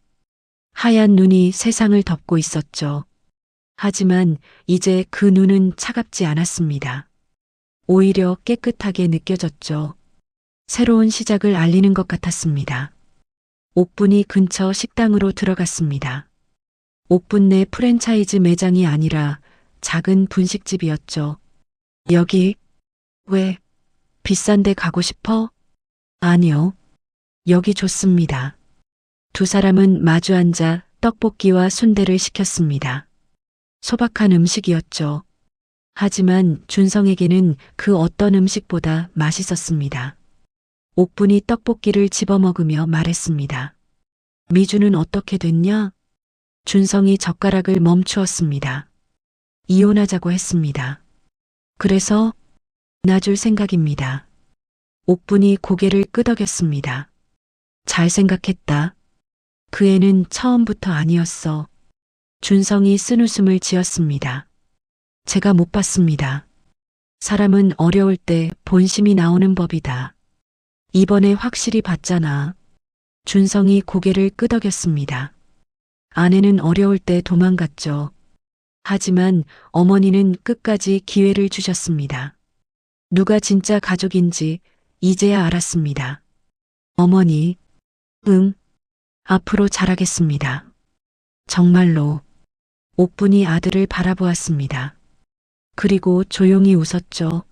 하얀 눈이 세상을 덮고 있었죠. 하지만 이제 그 눈은 차갑지 않았습니다. 오히려 깨끗하게 느껴졌죠. 새로운 시작을 알리는 것 같았습니다. 옥분이 근처 식당으로 들어갔습니다. 옥분 내 프랜차이즈 매장이 아니라 작은 분식집이었죠. 여기, 왜, 비싼 데 가고 싶어? 아니요. 여기 좋습니다. 두 사람은 마주 앉아 떡볶이와 순대를 시켰습니다. 소박한 음식이었죠. 하지만 준성에게는 그 어떤 음식보다 맛있었습니다. 옥분이 떡볶이를 집어먹으며 말했습니다. 미주는 어떻게 됐냐? 준성이 젓가락을 멈추었습니다. 이혼하자고 했습니다. 그래서 놔줄 생각입니다. 옥분이 고개를 끄덕였습니다. 잘 생각했다. 그 애는 처음부터 아니었어. 준성이 쓴웃음을 지었습니다. 제가 못 봤습니다. 사람은 어려울 때 본심이 나오는 법이다. 이번에 확실히 봤잖아. 준성이 고개를 끄덕였습니다. 아내는 어려울 때 도망갔죠. 하지만 어머니는 끝까지 기회를 주셨습니다. 누가 진짜 가족인지 이제야 알았습니다. 어머니, 응, 앞으로 잘하겠습니다. 정말로. 옥분이 아들을 바라보았습니다. 그리고 조용히 웃었죠.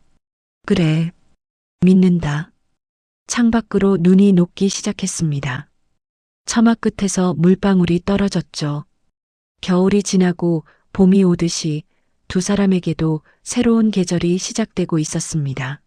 그래, 믿는다. 창밖으로 눈이 녹기 시작했습니다. 처마 끝에서 물방울이 떨어졌죠. 겨울이 지나고 봄이 오듯이 두 사람에게도 새로운 계절이 시작되고 있었습니다.